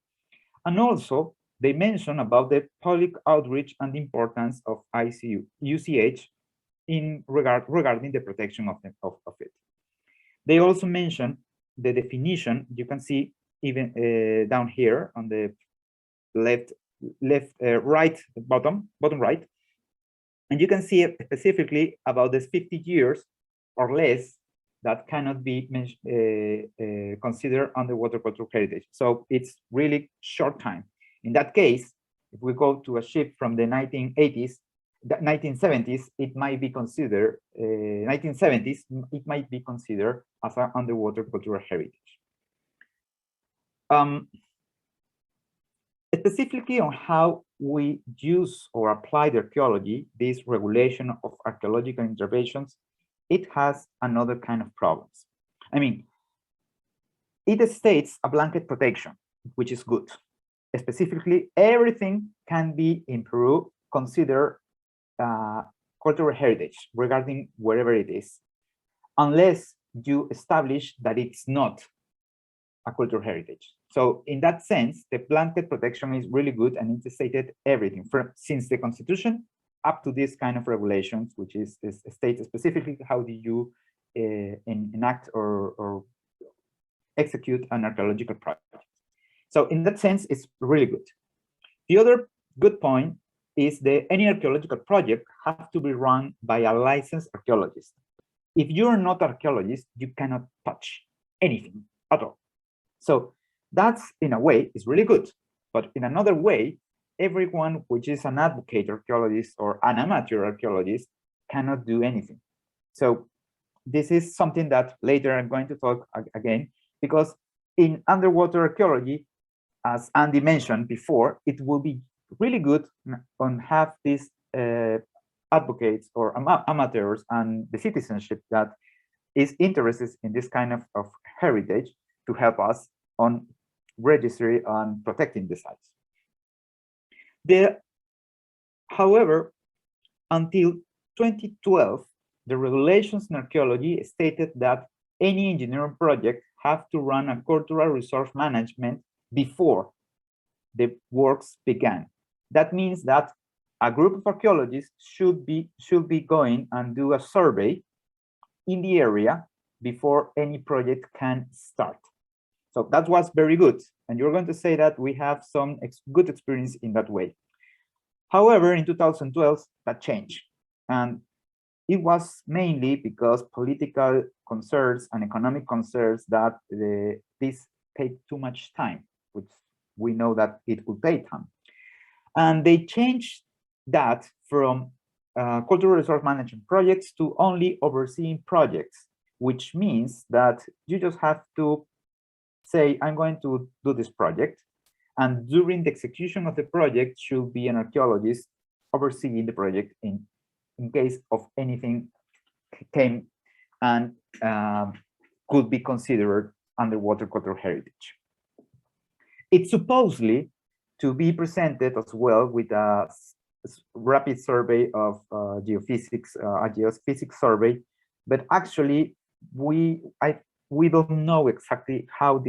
And also, they mention about the public outreach and the importance of UCH in regarding the protection of it. They also mention the definition. You can see even down here on the right bottom right, and you can see specifically about this 50 years or less that cannot be considered underwater cultural heritage. So it's really short time. In that case, if we go to a ship from the 1980s, the 1970s, it might be considered 1970s. It might be considered as an underwater cultural heritage. Specifically on how we use or apply the archaeology, this regulation of archaeological interventions, it has another kind of problems. I mean, it states a blanket protection, which is good. Specifically, everything can be in Peru considered cultural heritage regarding wherever it is, unless you establish that it's not a cultural heritage. So in that sense, the blanket protection is really good, and it stated everything since the Constitution up to this kind of regulations, which is states specifically how do you enact or execute an archaeological project. So in that sense, it's really good. The other good point is that any archaeological project has to be run by a licensed archaeologist. If you're not an archaeologist, you cannot touch anything at all. So that's, in a way, is really good. But in another way, everyone which is an advocate archaeologist or an amateur archaeologist cannot do anything. So this is something that later I'm going to talk again, because in underwater archaeology, as Andy mentioned before, it will be really good on have these advocates or amateurs and the citizenship that is interested in this kind of heritage to help us on registry and protecting the sites. However, until 2012, the regulations in archaeology stated that any engineering project have to run a cultural resource management before the works began. That means that a group of archaeologists should be going and do a survey in the area before any project can start. So that was very good. And you're going to say that we have some good experience in that way. However, in 2012, that changed. And it was mainly because political concerns and economic concerns that this take too much time, which we know that it will take time. And they changed that from cultural resource management projects to only overseeing projects, which means that you just have to say, I'm going to do this project. And during the execution of the project should be an archaeologist overseeing the project in case of anything came and could be considered underwater cultural heritage. It's supposedly to be presented as well with a rapid survey of geophysics, a geophysics survey, but actually we don't know exactly how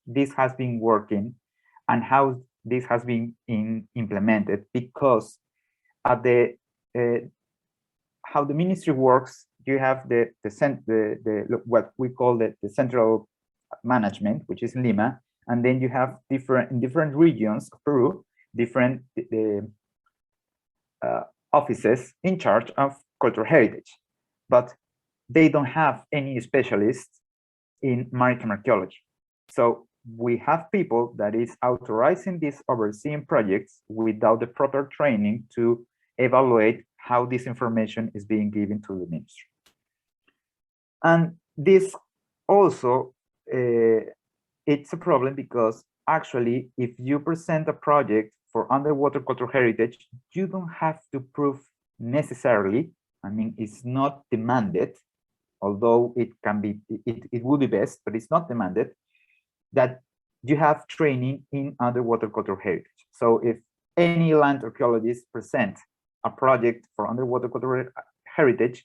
this has been working and how this has been implemented, because at the how the ministry works, you have what we call the central management, which is Lima, and then you have in different regions of Peru, different offices in charge of cultural heritage, but they don't have any specialists in maritime archaeology. So we have people that is authorizing these overseeing projects without the proper training to evaluate how this information is being given to the ministry. And this also, it's a problem because actually, if you present a project for underwater cultural heritage, you don't have to prove necessarily, I mean, it's not demanded, although it can be, it would be best, but it's not demanded, that you have training in underwater cultural heritage. So if any land archaeologist present a project for underwater cultural heritage,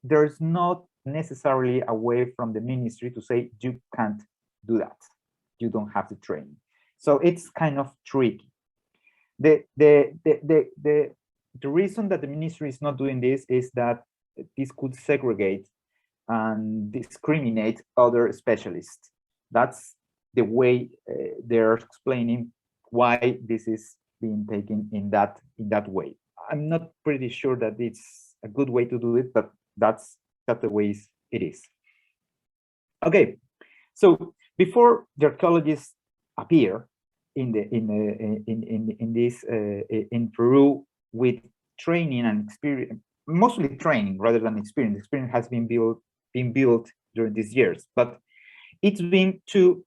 there's not necessarily a way from the ministry to say you can't do that. You don't have the training. So it's kind of tricky. The reason that the ministry is not doing this is that this could segregate and discriminate other specialists. That's the way they're explaining why this is being taken in that way. I'm not pretty sure that it's a good way to do it, but that's the way it is. Okay, so before the archaeologists appear in Peru with training and experience, mostly training rather than experience. Experience has been built during these years, but it's been two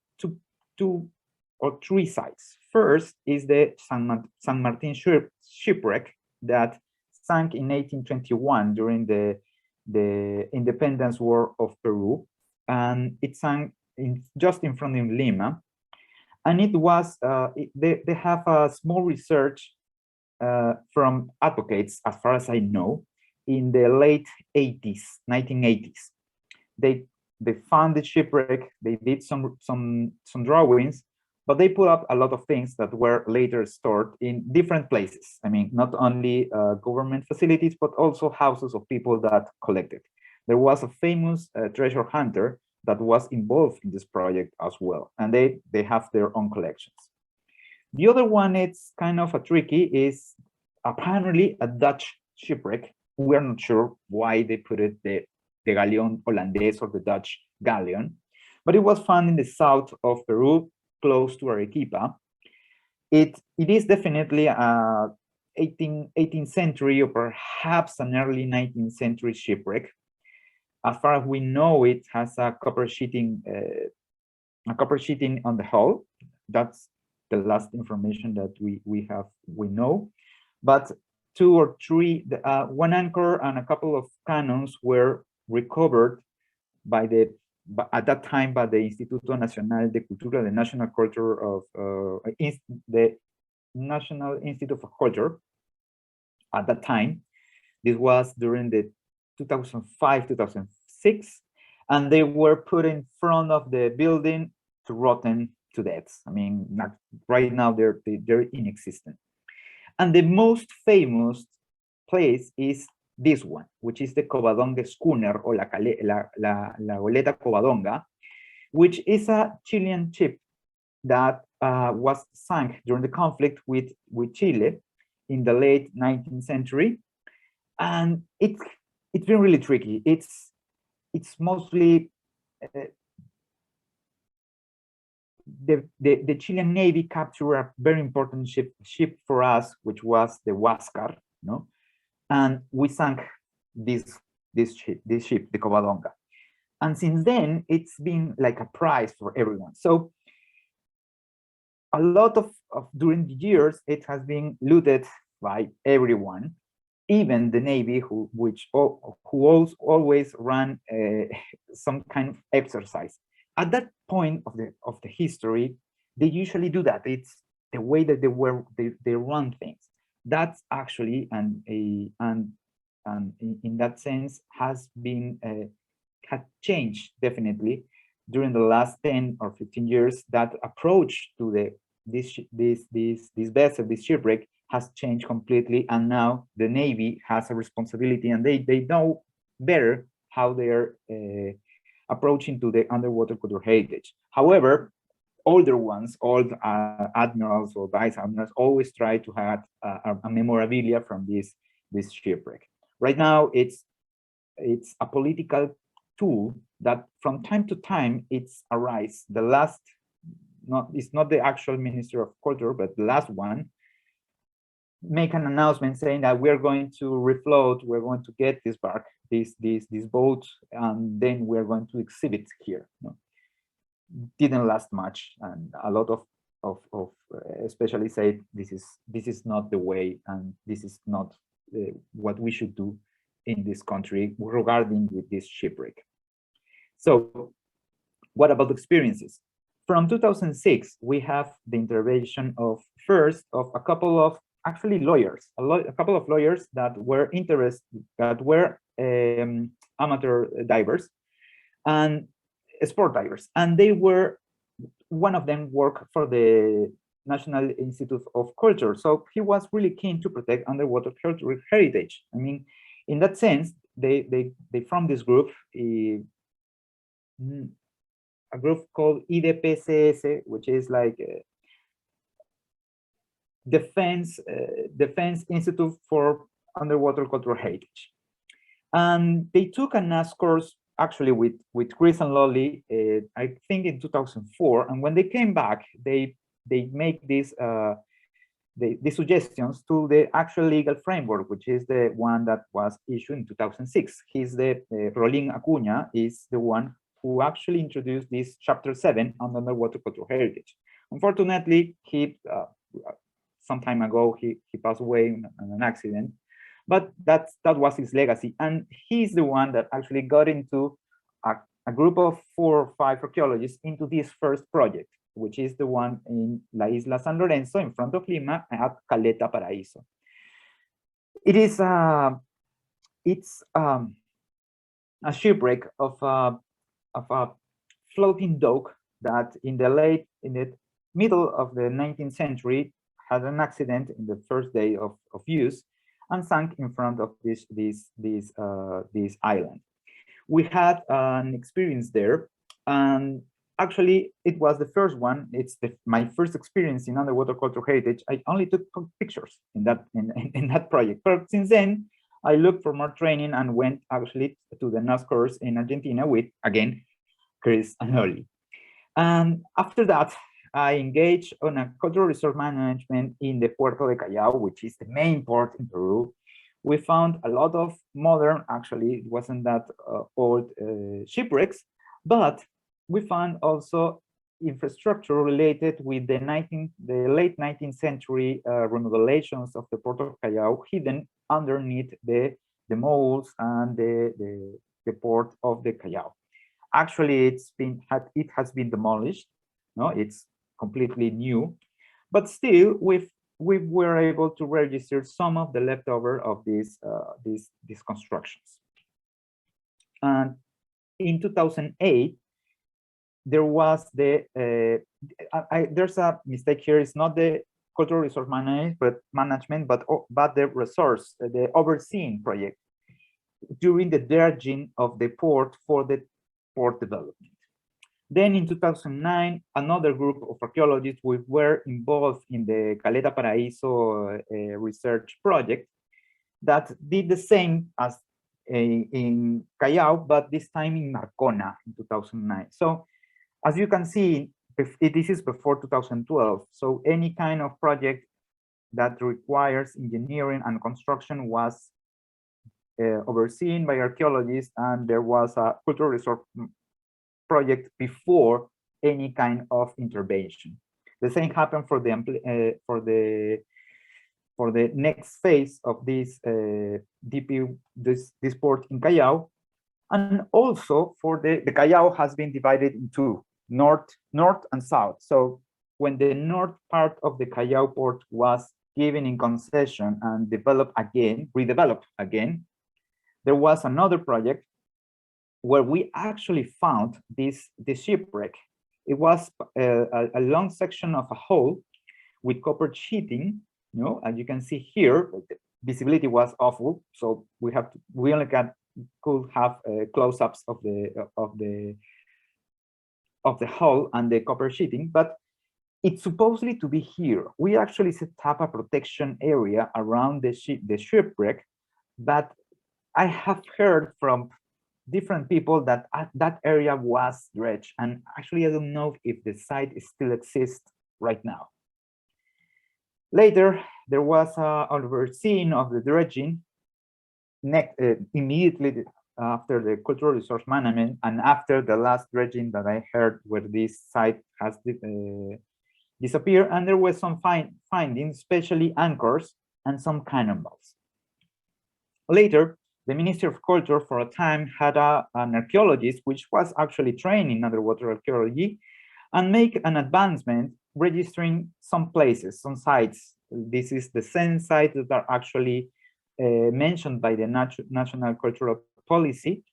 or three sites. First is the San Martin shipwreck that sank in 1821 during the independence war of Peru, and it sank just in front of Lima. And it was they have a small research from advocates, as far as I know, in the late 1980s. They found the shipwreck. They did some drawings, but they put up a lot of things that were later stored in different places. I mean, not only government facilities, but also houses of people that collected. There was a famous treasure hunter that was involved in this project as well, and they have their own collections. The other one, it's kind of a tricky, is apparently a Dutch shipwreck. We're not sure why they put it the Galeon Hollandaise or the Dutch galleon, but it was found in the south of Peru, close to Arequipa. It is definitely a 18th century or perhaps an early 19th century shipwreck. As far as we know, it has a copper sheeting on the hull. That's the last information that we know. But two or three, one anchor and a couple of cannons were recovered at that time by the Instituto Nacional de Cultura, the National Culture of the National Institute of Culture. At that time, this was during the 2005-2006, and they were put in front of the building to rotten to death. I mean, right now they're inexistent. And the most famous place is this one, which is the Covadonga schooner, or la goleta Covadonga, which is a Chilean ship that was sunk during the conflict with Chile in the late 19th century. And it's been really tricky. It's mostly the Chilean Navy captured a very important ship for us, which was the Huáscar, no? And we sank this ship, the Covadonga. And since then, it's been like a prize for everyone. So a lot of during the years, it has been looted by everyone, even the Navy, who always ran some kind of exercise. At that point of the history, they usually do that. It's the way that they run things. That's actually and in that sense has changed definitely during the last 10 or 15 years. That approach to this vessel, this shipwreck, has changed completely, and now the Navy has a responsibility, and they know better how they're approaching to the underwater cultural heritage. However, older ones, old admirals or vice admirals, always try to have a memorabilia from this shipwreck. Right now, it's a political tool that from time to time it's arise. The last, it's not the actual Minister of Culture, but the last one, make an announcement saying that we're going to refloat, we're going to get this bark, this boat, and then we're going to exhibit here. Didn't last much, and a lot of especially say this is not the way, and this is not what we should do in this country regarding with this shipwreck. So what about experiences? From 2006, we have the intervention of a couple of actually lawyers, a couple of lawyers that were interested, that were amateur divers and sport divers, and they were, one of them worked for the National Institute of Culture, so he was really keen to protect underwater cultural heritage. I mean, in that sense, they formed this group, a group called IDPCS, which is like Defense Institute for Underwater Cultural Heritage, and they took a NAS course actually with Chris and Lolly, I think in 2004, and when they came back, they make these the suggestions to the actual legal framework, which is the one that was issued in 2006. He's the Rolín Acuña is the one who actually introduced this Chapter 7 on underwater cultural heritage. Unfortunately, he some time ago he passed away in an accident, but that was his legacy, and he's the one that actually got into a group of 4 or 5 archaeologists into this first project, which is the one in La Isla San Lorenzo in front of Lima at Caleta Paraíso. It is it's a shipwreck of a floating dock that in the middle of the 19th century had an accident in the first day of use and sank in front of this island. We had an experience there, and actually it was the first one. It's my first experience in underwater cultural heritage. I only took pictures in that project, but since then I looked for more training and went actually to the NAS course in Argentina with, again, Chris and Oli. And after that, I engaged on a cultural resource management in the Puerto de Callao, which is the main port in Peru. We found a lot of modern, actually, it wasn't that old shipwrecks, but we found also infrastructure related with the late 19th century remodelations of the Port of Callao hidden underneath the moles and the port of the Callao. Actually, it has been demolished. No, it's completely new, but still we were able to register some of the leftover of these constructions. And in 2008, there was there's a mistake here. It's not the cultural resource management, but the overseeing project during the dredging of the port for the port development. Then in 2009, another group of archaeologists were involved in the Caleta Paraíso research project that did the same as in Callao, but this time in Marcona in 2009. So as you can see, this is before 2012. So any kind of project that requires engineering and construction was overseen by archaeologists, and there was a cultural resource project before any kind of intervention. The same happened for the next phase of this this port in Callao, and also for the Callao has been divided into north and south. So when the north part of the Callao port was given in concession and redeveloped again, there was another project where we actually found this shipwreck. It was a long section of a hull with copper sheeting. You know, as you can see here, the visibility was awful, so we only could have close-ups of the hull and the copper sheeting, but it's supposedly to be here. We actually set up a protection area around the shipwreck, but I have heard from different people that that area was dredged. And actually, I don't know if the site still exists right now. Later, there was a overseeing of the dredging immediately after the cultural resource management and after the last dredging that I heard where this site has disappeared. And there were some findings, especially anchors and some cannonballs. Later, the Ministry of Culture for a time had an archaeologist which was actually trained in underwater archaeology and make an advancement registering some places, some sites. This is the same sites that are actually mentioned by the National Cultural Policy.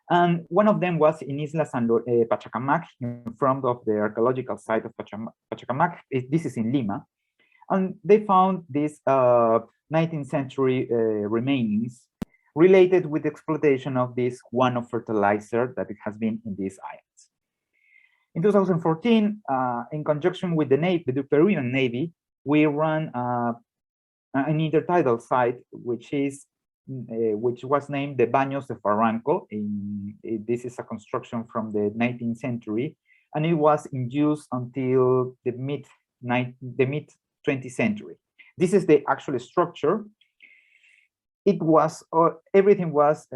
And one of them was in Isla Pachacamac, in front of the archaeological site of Pachacamac. This is in Lima. And they found these 19th century remainings related with the exploitation of this guano fertilizer that it has been in these islands. In 2014, in conjunction with the Navy, the Peruvian Navy, we ran an intertidal site, which was named the Baños de Barranco. This is a construction from the 19th century, and it was in use until the mid 20th century. This is the actual structure. It was everything was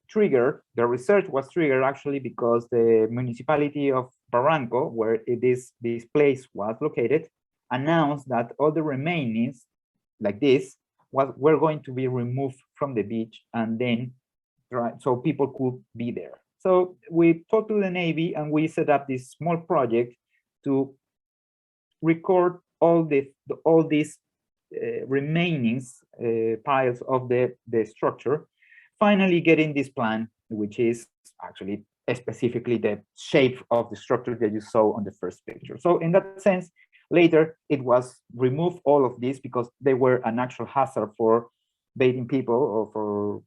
triggered. The research was triggered actually because the municipality of Barranco, where this place was located, announced that all the remainings like this were going to be removed from the beach, and then so people could be there. So we talked to the Navy and we set up this small project to record all these remainings piles of the structure, finally getting this plan, which is actually specifically the shape of the structure that you saw on the first picture. So in that sense, later it was removed all of this because they were an actual hazard for bathing people or for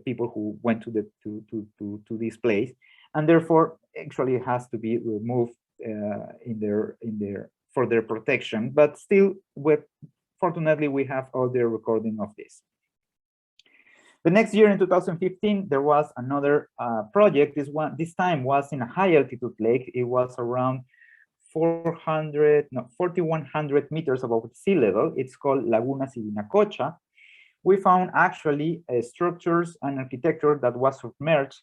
people who went to this place, and therefore actually it has to be removed for their protection. But still, fortunately, we have all the recording of this. The next year in 2015, there was another project. This time was in a high altitude lake. It was around 4,100 meters above sea level. It's called Laguna Sibinacocha. We found actually structures and architecture that was submerged,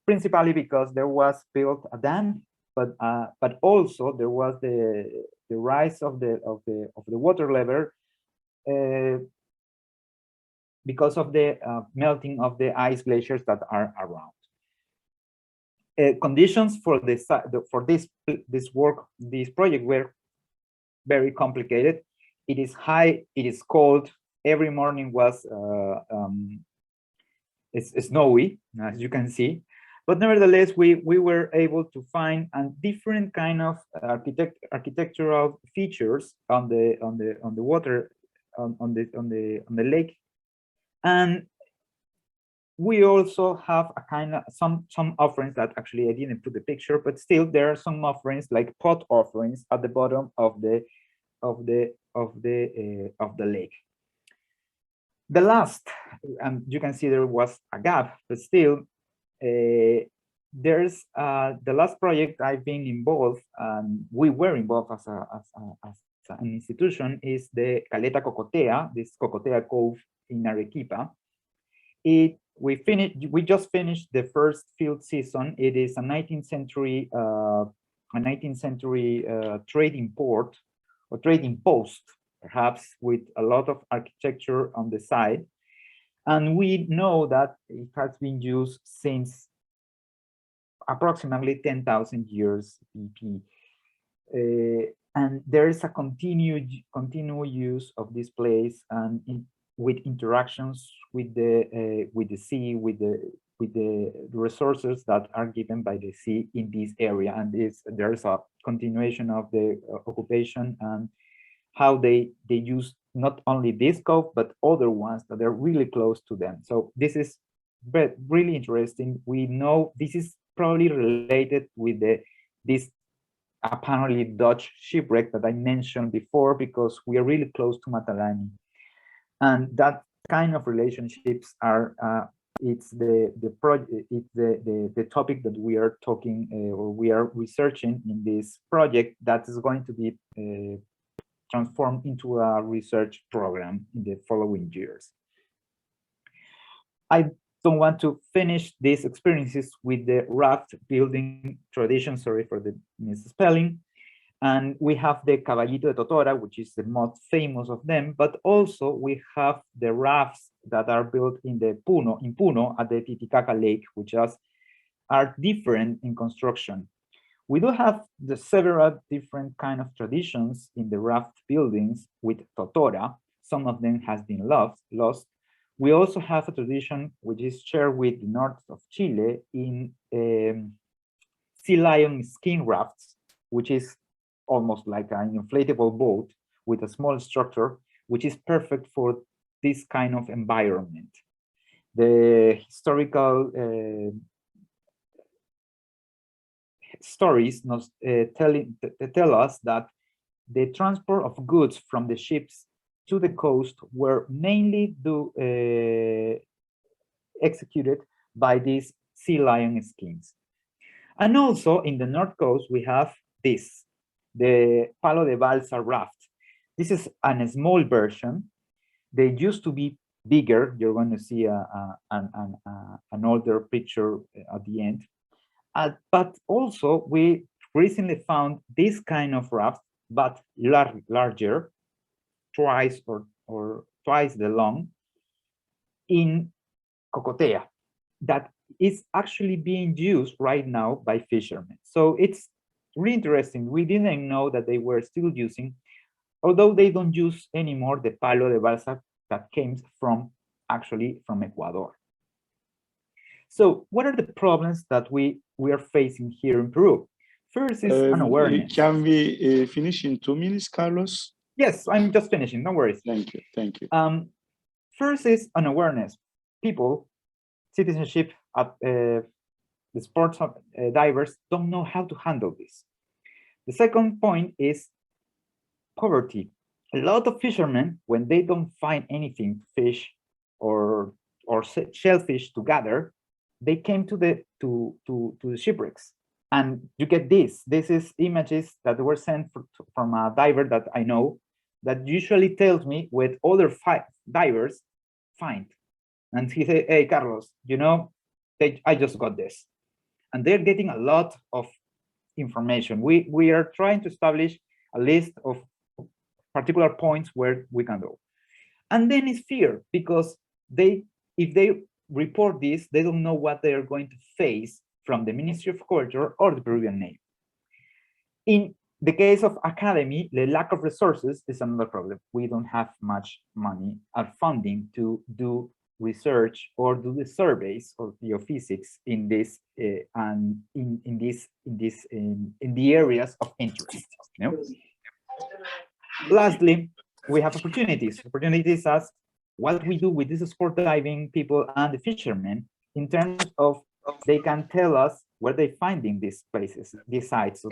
principally because there was built a dam, but also there was the rise of the water level because of the melting of the ice glaciers that are around. Conditions for this project were very complicated. It is high, it is cold. Every morning was it's snowy, as you can see. But nevertheless, we were able to find a different kind of architectural features on the water on the lake, and we also have a kind of some offerings that actually I didn't put the picture, but still there are some offerings like pot offerings at the bottom of the lake. The last, and you can see there was a gap, but still there's the last project I've been involved, and we were involved as an institution, is the Caleta Cocotea, this Cocotea Cove in Arequipa. We just finished the first field season. It is a 19th century trading port or trading post, perhaps, with a lot of architecture on the side. And we know that it has been used since approximately 10,000 years BP. And there is a continued use of this place, and with interactions with the sea, with the resources that are given by the sea in this area. And there's a continuation of the occupation and how they use not only this cove, but other ones that are really close to them. So this is really interesting. We know this is probably related with this apparently Dutch shipwreck that I mentioned before, because we are really close to Matalani. And that kind of relationships are it's the topic that we are talking or we are researching in this project that is going to be transformed into a research program in the following years. I don't want to finish these experiences with the raft building tradition, sorry for the misspelling. And we have the Caballito de Totora, which is the most famous of them, but also we have the rafts that are built in Puno at the Titicaca Lake, which are different in construction. We do have the several different kind of traditions in the raft buildings with Totora. Some of them has been lost. We also have a tradition which is shared with the north of Chile in sea lion skin rafts, which is almost like an inflatable boat with a small structure, which is perfect for this kind of environment. The historical stories tell us that the transport of goods from the ships to the coast were mainly executed by these sea lion skins. And also in the North Coast, we have this, the Palo de Balsa raft. This is a small version. They used to be bigger. You're going to see an older picture at the end. But also, we recently found this kind of raft, but larger, twice or twice the long, in Cocotea, that is actually being used right now by fishermen. So it's really interesting. We didn't know that they were still using, although they don't use anymore the Palo de Balsa that came actually from Ecuador. So what are the problems that we are facing here in Peru? First is an awareness. Can we finish in 2 minutes, Carlos? Yes, I'm just finishing, no worries. Thank you, thank you. First is an awareness. People, citizenship, the sports divers don't know how to handle this. The second point is poverty. A lot of fishermen, when they don't find anything, fish or shellfish to gather, they came to the shipwrecks. And you get this. This is images that were sent from a diver that I know that usually tells me what other divers find. And he said, hey, Carlos, you know, I just got this. And they're getting a lot of information. We are trying to establish a list of particular points where we can go. And then it's fear, because if they report this, they don't know what they are going to face from the Ministry of Culture or the Peruvian Navy. In the case of academy, the lack of resources is another problem. We don't have much money or funding to do research or do the surveys or geophysics in this and in the areas of interest. You know? Lastly, we have opportunities. Opportunities as what we do with these sport diving people and the fishermen in terms of they can tell us where they're finding these places, these sites. No?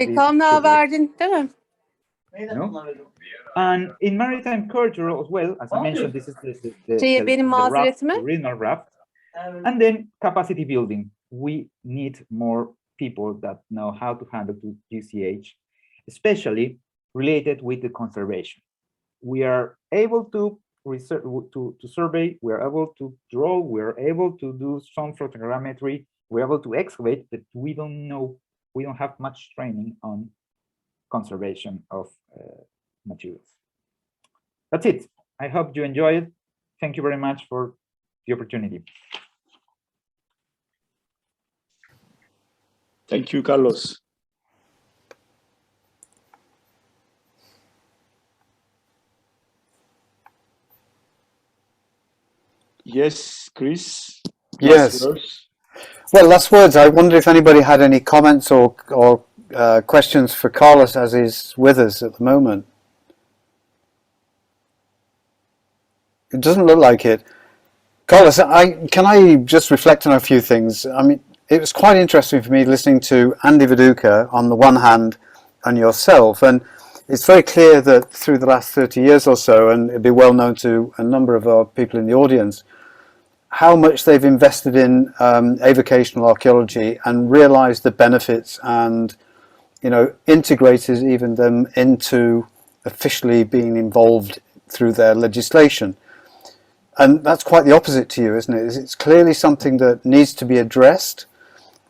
And in maritime culture as well, as I mentioned, this is the regional raft. And then capacity building. We need more people that know how to handle UCH, especially related with the conservation. We are able to research, to survey, we are able to draw, we are able to do some photogrammetry, we're able to excavate, but we don't know, we don't have much training on conservation of materials. That's it. I hope you enjoy it. Thank you very much for the opportunity. Thank you, Carlos. Yes, Chris. Yes. Well, last words. I wonder if anybody had any comments or questions for Carlos as he's with us at the moment. It doesn't look like it. Carlos, can I just reflect on a few things? I mean, it was quite interesting for me listening to Andy Viduka on the one hand and yourself. And it's very clear that through the last 30 years or so, and it'd be well known to a number of our people in the audience, how much they've invested in avocational archaeology and realized the benefits and, you know, integrated even them into officially being involved through their legislation. And that's quite the opposite to you, isn't it? It's clearly something that needs to be addressed.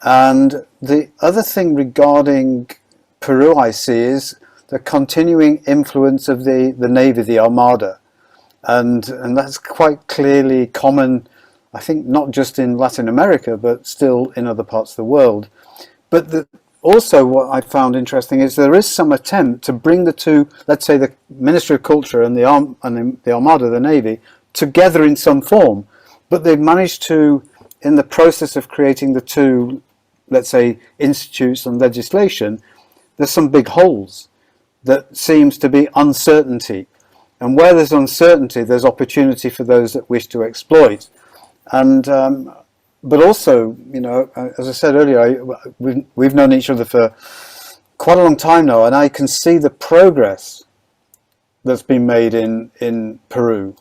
And the other thing regarding Peru I see is the continuing influence of the Navy, the Armada. And that's quite clearly common, I think, not just in Latin America, but still in other parts of the world. But also what I found interesting is there is some attempt to bring the two, let's say the Ministry of Culture and the Armada, the Navy, together in some form. But they've managed to, in the process of creating the two, let's say, institutes and legislation, there's some big holes that seems to be uncertainty. And where there's uncertainty, there's opportunity for those that wish to exploit. And but also, you know, as I said earlier, we've known each other for quite a long time now, and I can see the progress that's been made in Peru.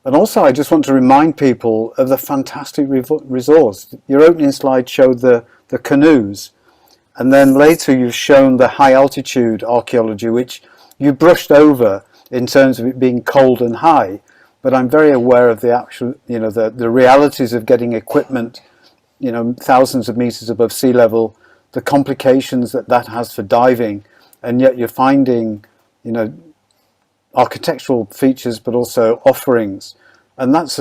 And also, I just want to remind people of the fantastic resource. Your opening slide showed the canoes, and then later you've shown the high altitude archaeology, which you brushed over in terms of it being cold and high. But I'm very aware of the actual, you know, the realities of getting equipment, you know, thousands of meters above sea level, the complications that has for diving, and yet you're finding, you know, architectural features, but also offerings. And that's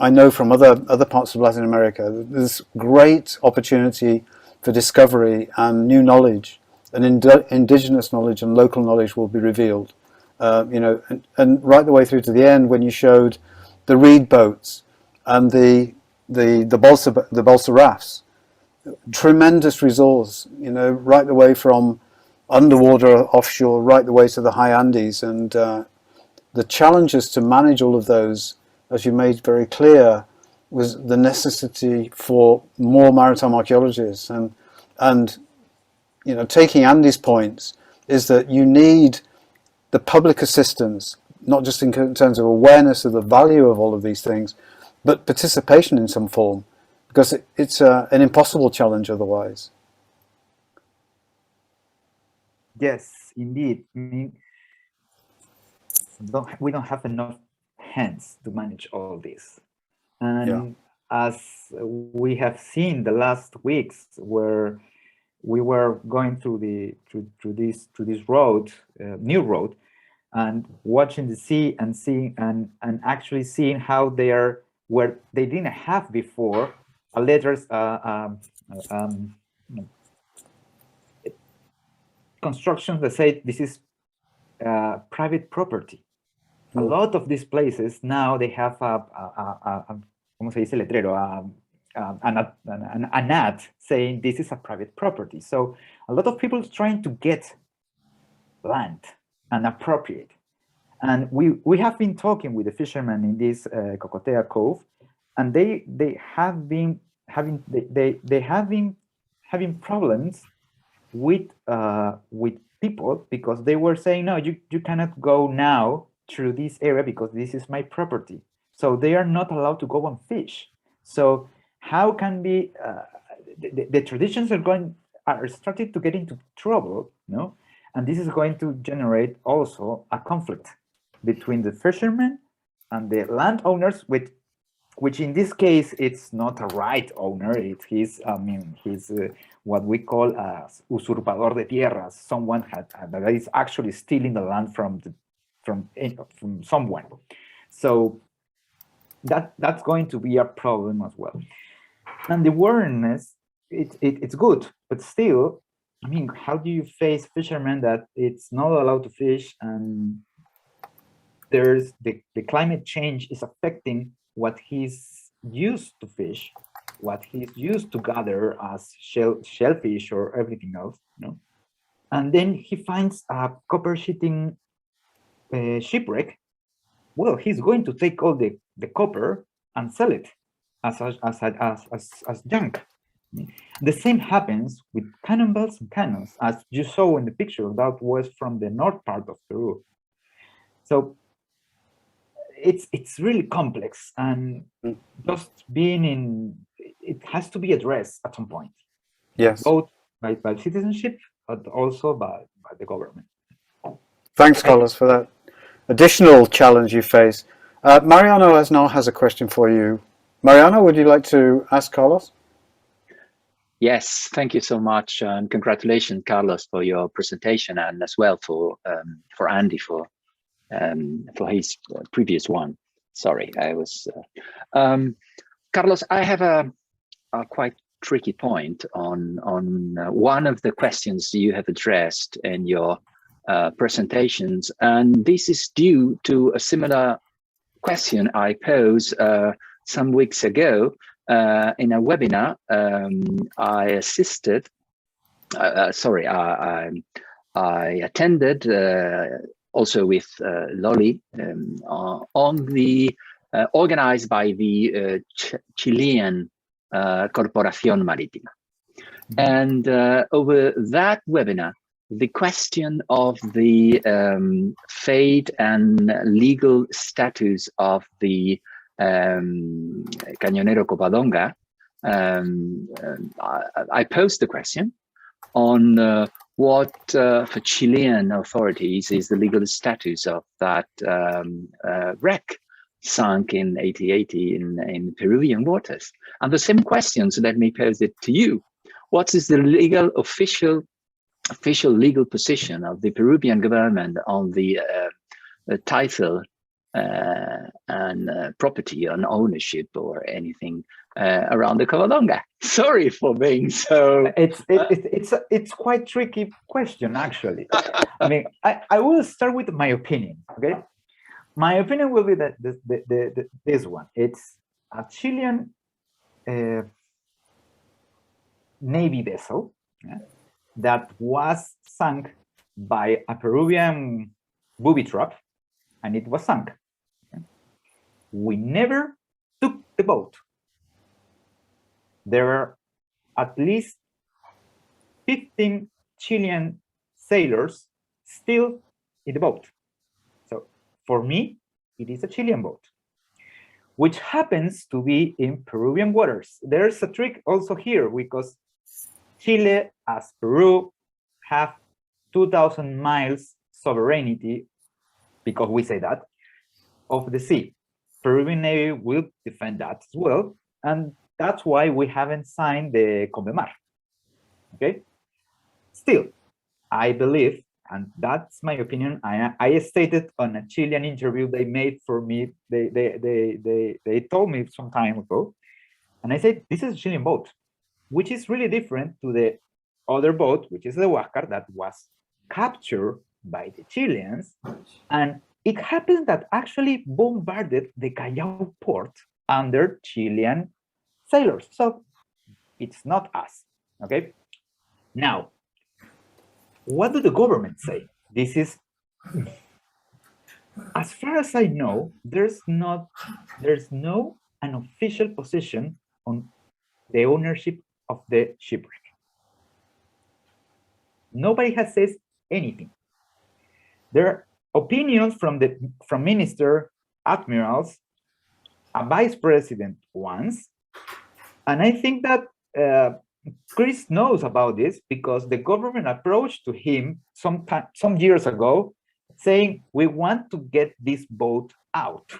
I know from other parts of Latin America, there's great opportunity for discovery and new knowledge, and indigenous knowledge and local knowledge will be revealed. You know, and right the way through to the end, when you showed the reed boats and the balsa rafts, tremendous resource. You know, right the way from underwater, offshore, right the way to the high Andes, and the challenges to manage all of those, as you made very clear, was the necessity for more maritime archaeologists, and you know, taking Andy's points is that you need the public assistance, not just in terms of awareness of the value of all of these things, but participation in some form, because it's an impossible challenge otherwise. Yes, indeed. I mean, we don't have enough hands to manage all this. And as we have seen the last weeks, where we were going through this road, new road, and watching the sea and seeing and actually seeing how they are where they didn't have before a letters constructions that say this is private property. A lot of these places now they have ¿cómo se dice letrero? An ad saying this is a private property. So a lot of people trying to get land and appropriate. And we have been talking with the fishermen in this Cocotea Cove, and they have been having problems with people, because they were saying, no, you cannot go now through this area because this is my property. So they are not allowed to go and fish. So how can be the traditions are starting to get into trouble, no? And this is going to generate also a conflict between the fishermen and the landowners, which in this case it's not a right owner. He's what we call a usurpador de tierras, someone that is actually stealing the land from someone. So that's going to be a problem as well. And the awareness, it's good, but still, I mean, how do you face fishermen that it's not allowed to fish, and there's the climate change is affecting what he's used to fish, what he's used to gather as shellfish or everything else, you know? And then he finds a copper sheeting shipwreck. Well, he's going to take all the copper and sell it as junk. The same happens with cannonballs and cannons, as you saw in the picture that was from the north part of Peru. So it's really complex, and just being in, it has to be addressed at some point. Yes. Both by citizenship, but also by the government. Thanks, Carlos, for that additional challenge you face. Mariano has a question for you. Mariano, would you like to ask Carlos? Yes, thank you so much, and congratulations, Carlos, for your presentation, and as well for Andy for his previous one. Sorry, I was Carlos. I have a quite tricky point on one of the questions you have addressed in your presentations, and this is due to a similar question I posed some weeks ago in a webinar I assisted. I attended also with Loli on the organized by the Chilean Corporación Marítima. And over that webinar, the question of the fate and legal status of the Cañonero Covadonga, I posed the question on what for Chilean authorities is the legal status of that wreck sunk in 1880 in Peruvian waters. And the same questions, let me pose it to you. What is the legal official legal position of the Peruvian government on the title and property on ownership or anything around the Covadonga? Sorry for being so. It's quite tricky question, actually. I mean, I will start with my opinion. Okay, my opinion will be that this one. It's a Chilean Navy vessel that was sunk by a Peruvian booby trap, and it was sunk. We never took the boat. There are at least 15 Chilean sailors still in the boat. So for me, it is a Chilean boat, which happens to be in Peruvian waters. There's a trick also here, because Chile, as Peru, have 2,000 miles sovereignty, because we say that, of the sea. Peruvian Navy will defend that as well, and that's why we haven't signed the CONVEMAR. Okay. Still, I believe, and that's my opinion. I stated on a Chilean interview they made for me. They told me some time ago, and I said this is a Chilean boat, which is really different to the other boat, which is the Huáscar, that was captured by the Chileans, and it happened that actually bombarded the Callao port under Chilean sailors. So it's not us. Okay. Now, what do the government say? This is, as far as I know, there's no an official position on the ownership of the shipwreck. Nobody has said anything. There are opinions from minister, admirals, a vice president once, and I think that Chris knows about this because the government approached to him some years ago, saying we want to get this boat out,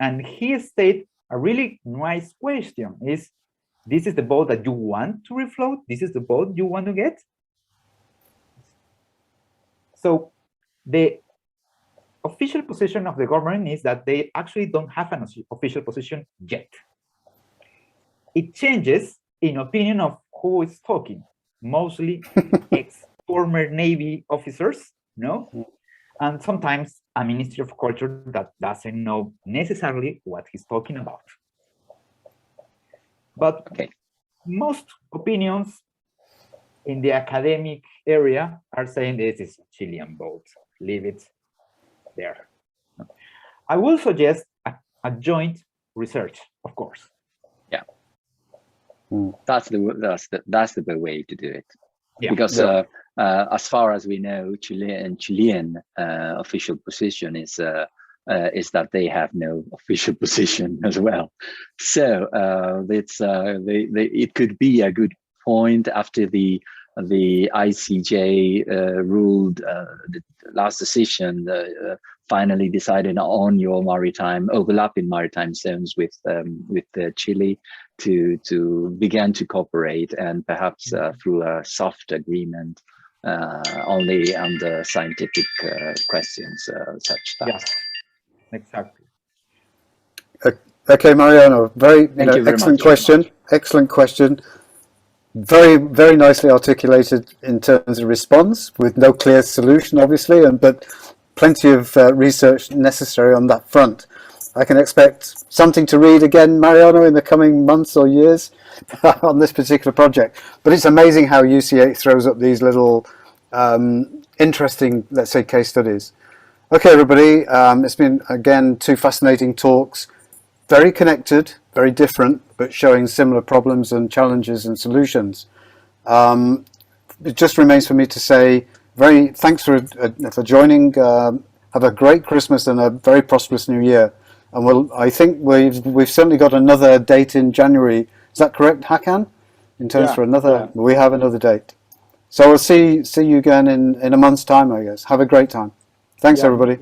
and he stated a really nice question: is this is the boat that you want to refloat? This is the boat you want to get? So the official position of the government is that they actually don't have an official position yet. It changes in opinion of who is talking, mostly ex-former Navy officers, no? And sometimes a Ministry of Culture that doesn't know necessarily what he's talking about. But okay, most opinions in the academic area are saying this is a Chilean boat, leave it there. I will suggest a joint research, of course. Yeah. That's the way to do it. Yeah. Because as far as we know, Chilean official position is that they have no official position as well. So it could be a good point after the ICJ ruled the last decision, finally decided on your overlapping maritime zones with Chile to begin to cooperate, and perhaps through a soft agreement only under scientific questions such that. Yeah, exactly. Okay, Mariano, very excellent question. Excellent question. Very, very nicely articulated in terms of response, with no clear solution, obviously, but plenty of research necessary on that front. I can expect something to read again, Mariano, in the coming months or years on this particular project. But it's amazing how UCH throws up these little interesting, let's say, case studies. Okay, everybody, it's been, again, 2 fascinating talks. Very connected, very different, but showing similar problems and challenges and solutions. It just remains for me to say thanks for joining. Have a great Christmas and a very prosperous New Year. And I think we've certainly got another date in January. Is that correct, Hakan? In terms for another, we have another date. So we'll see you again in a month's time, I guess. Have a great time. Thanks, everybody.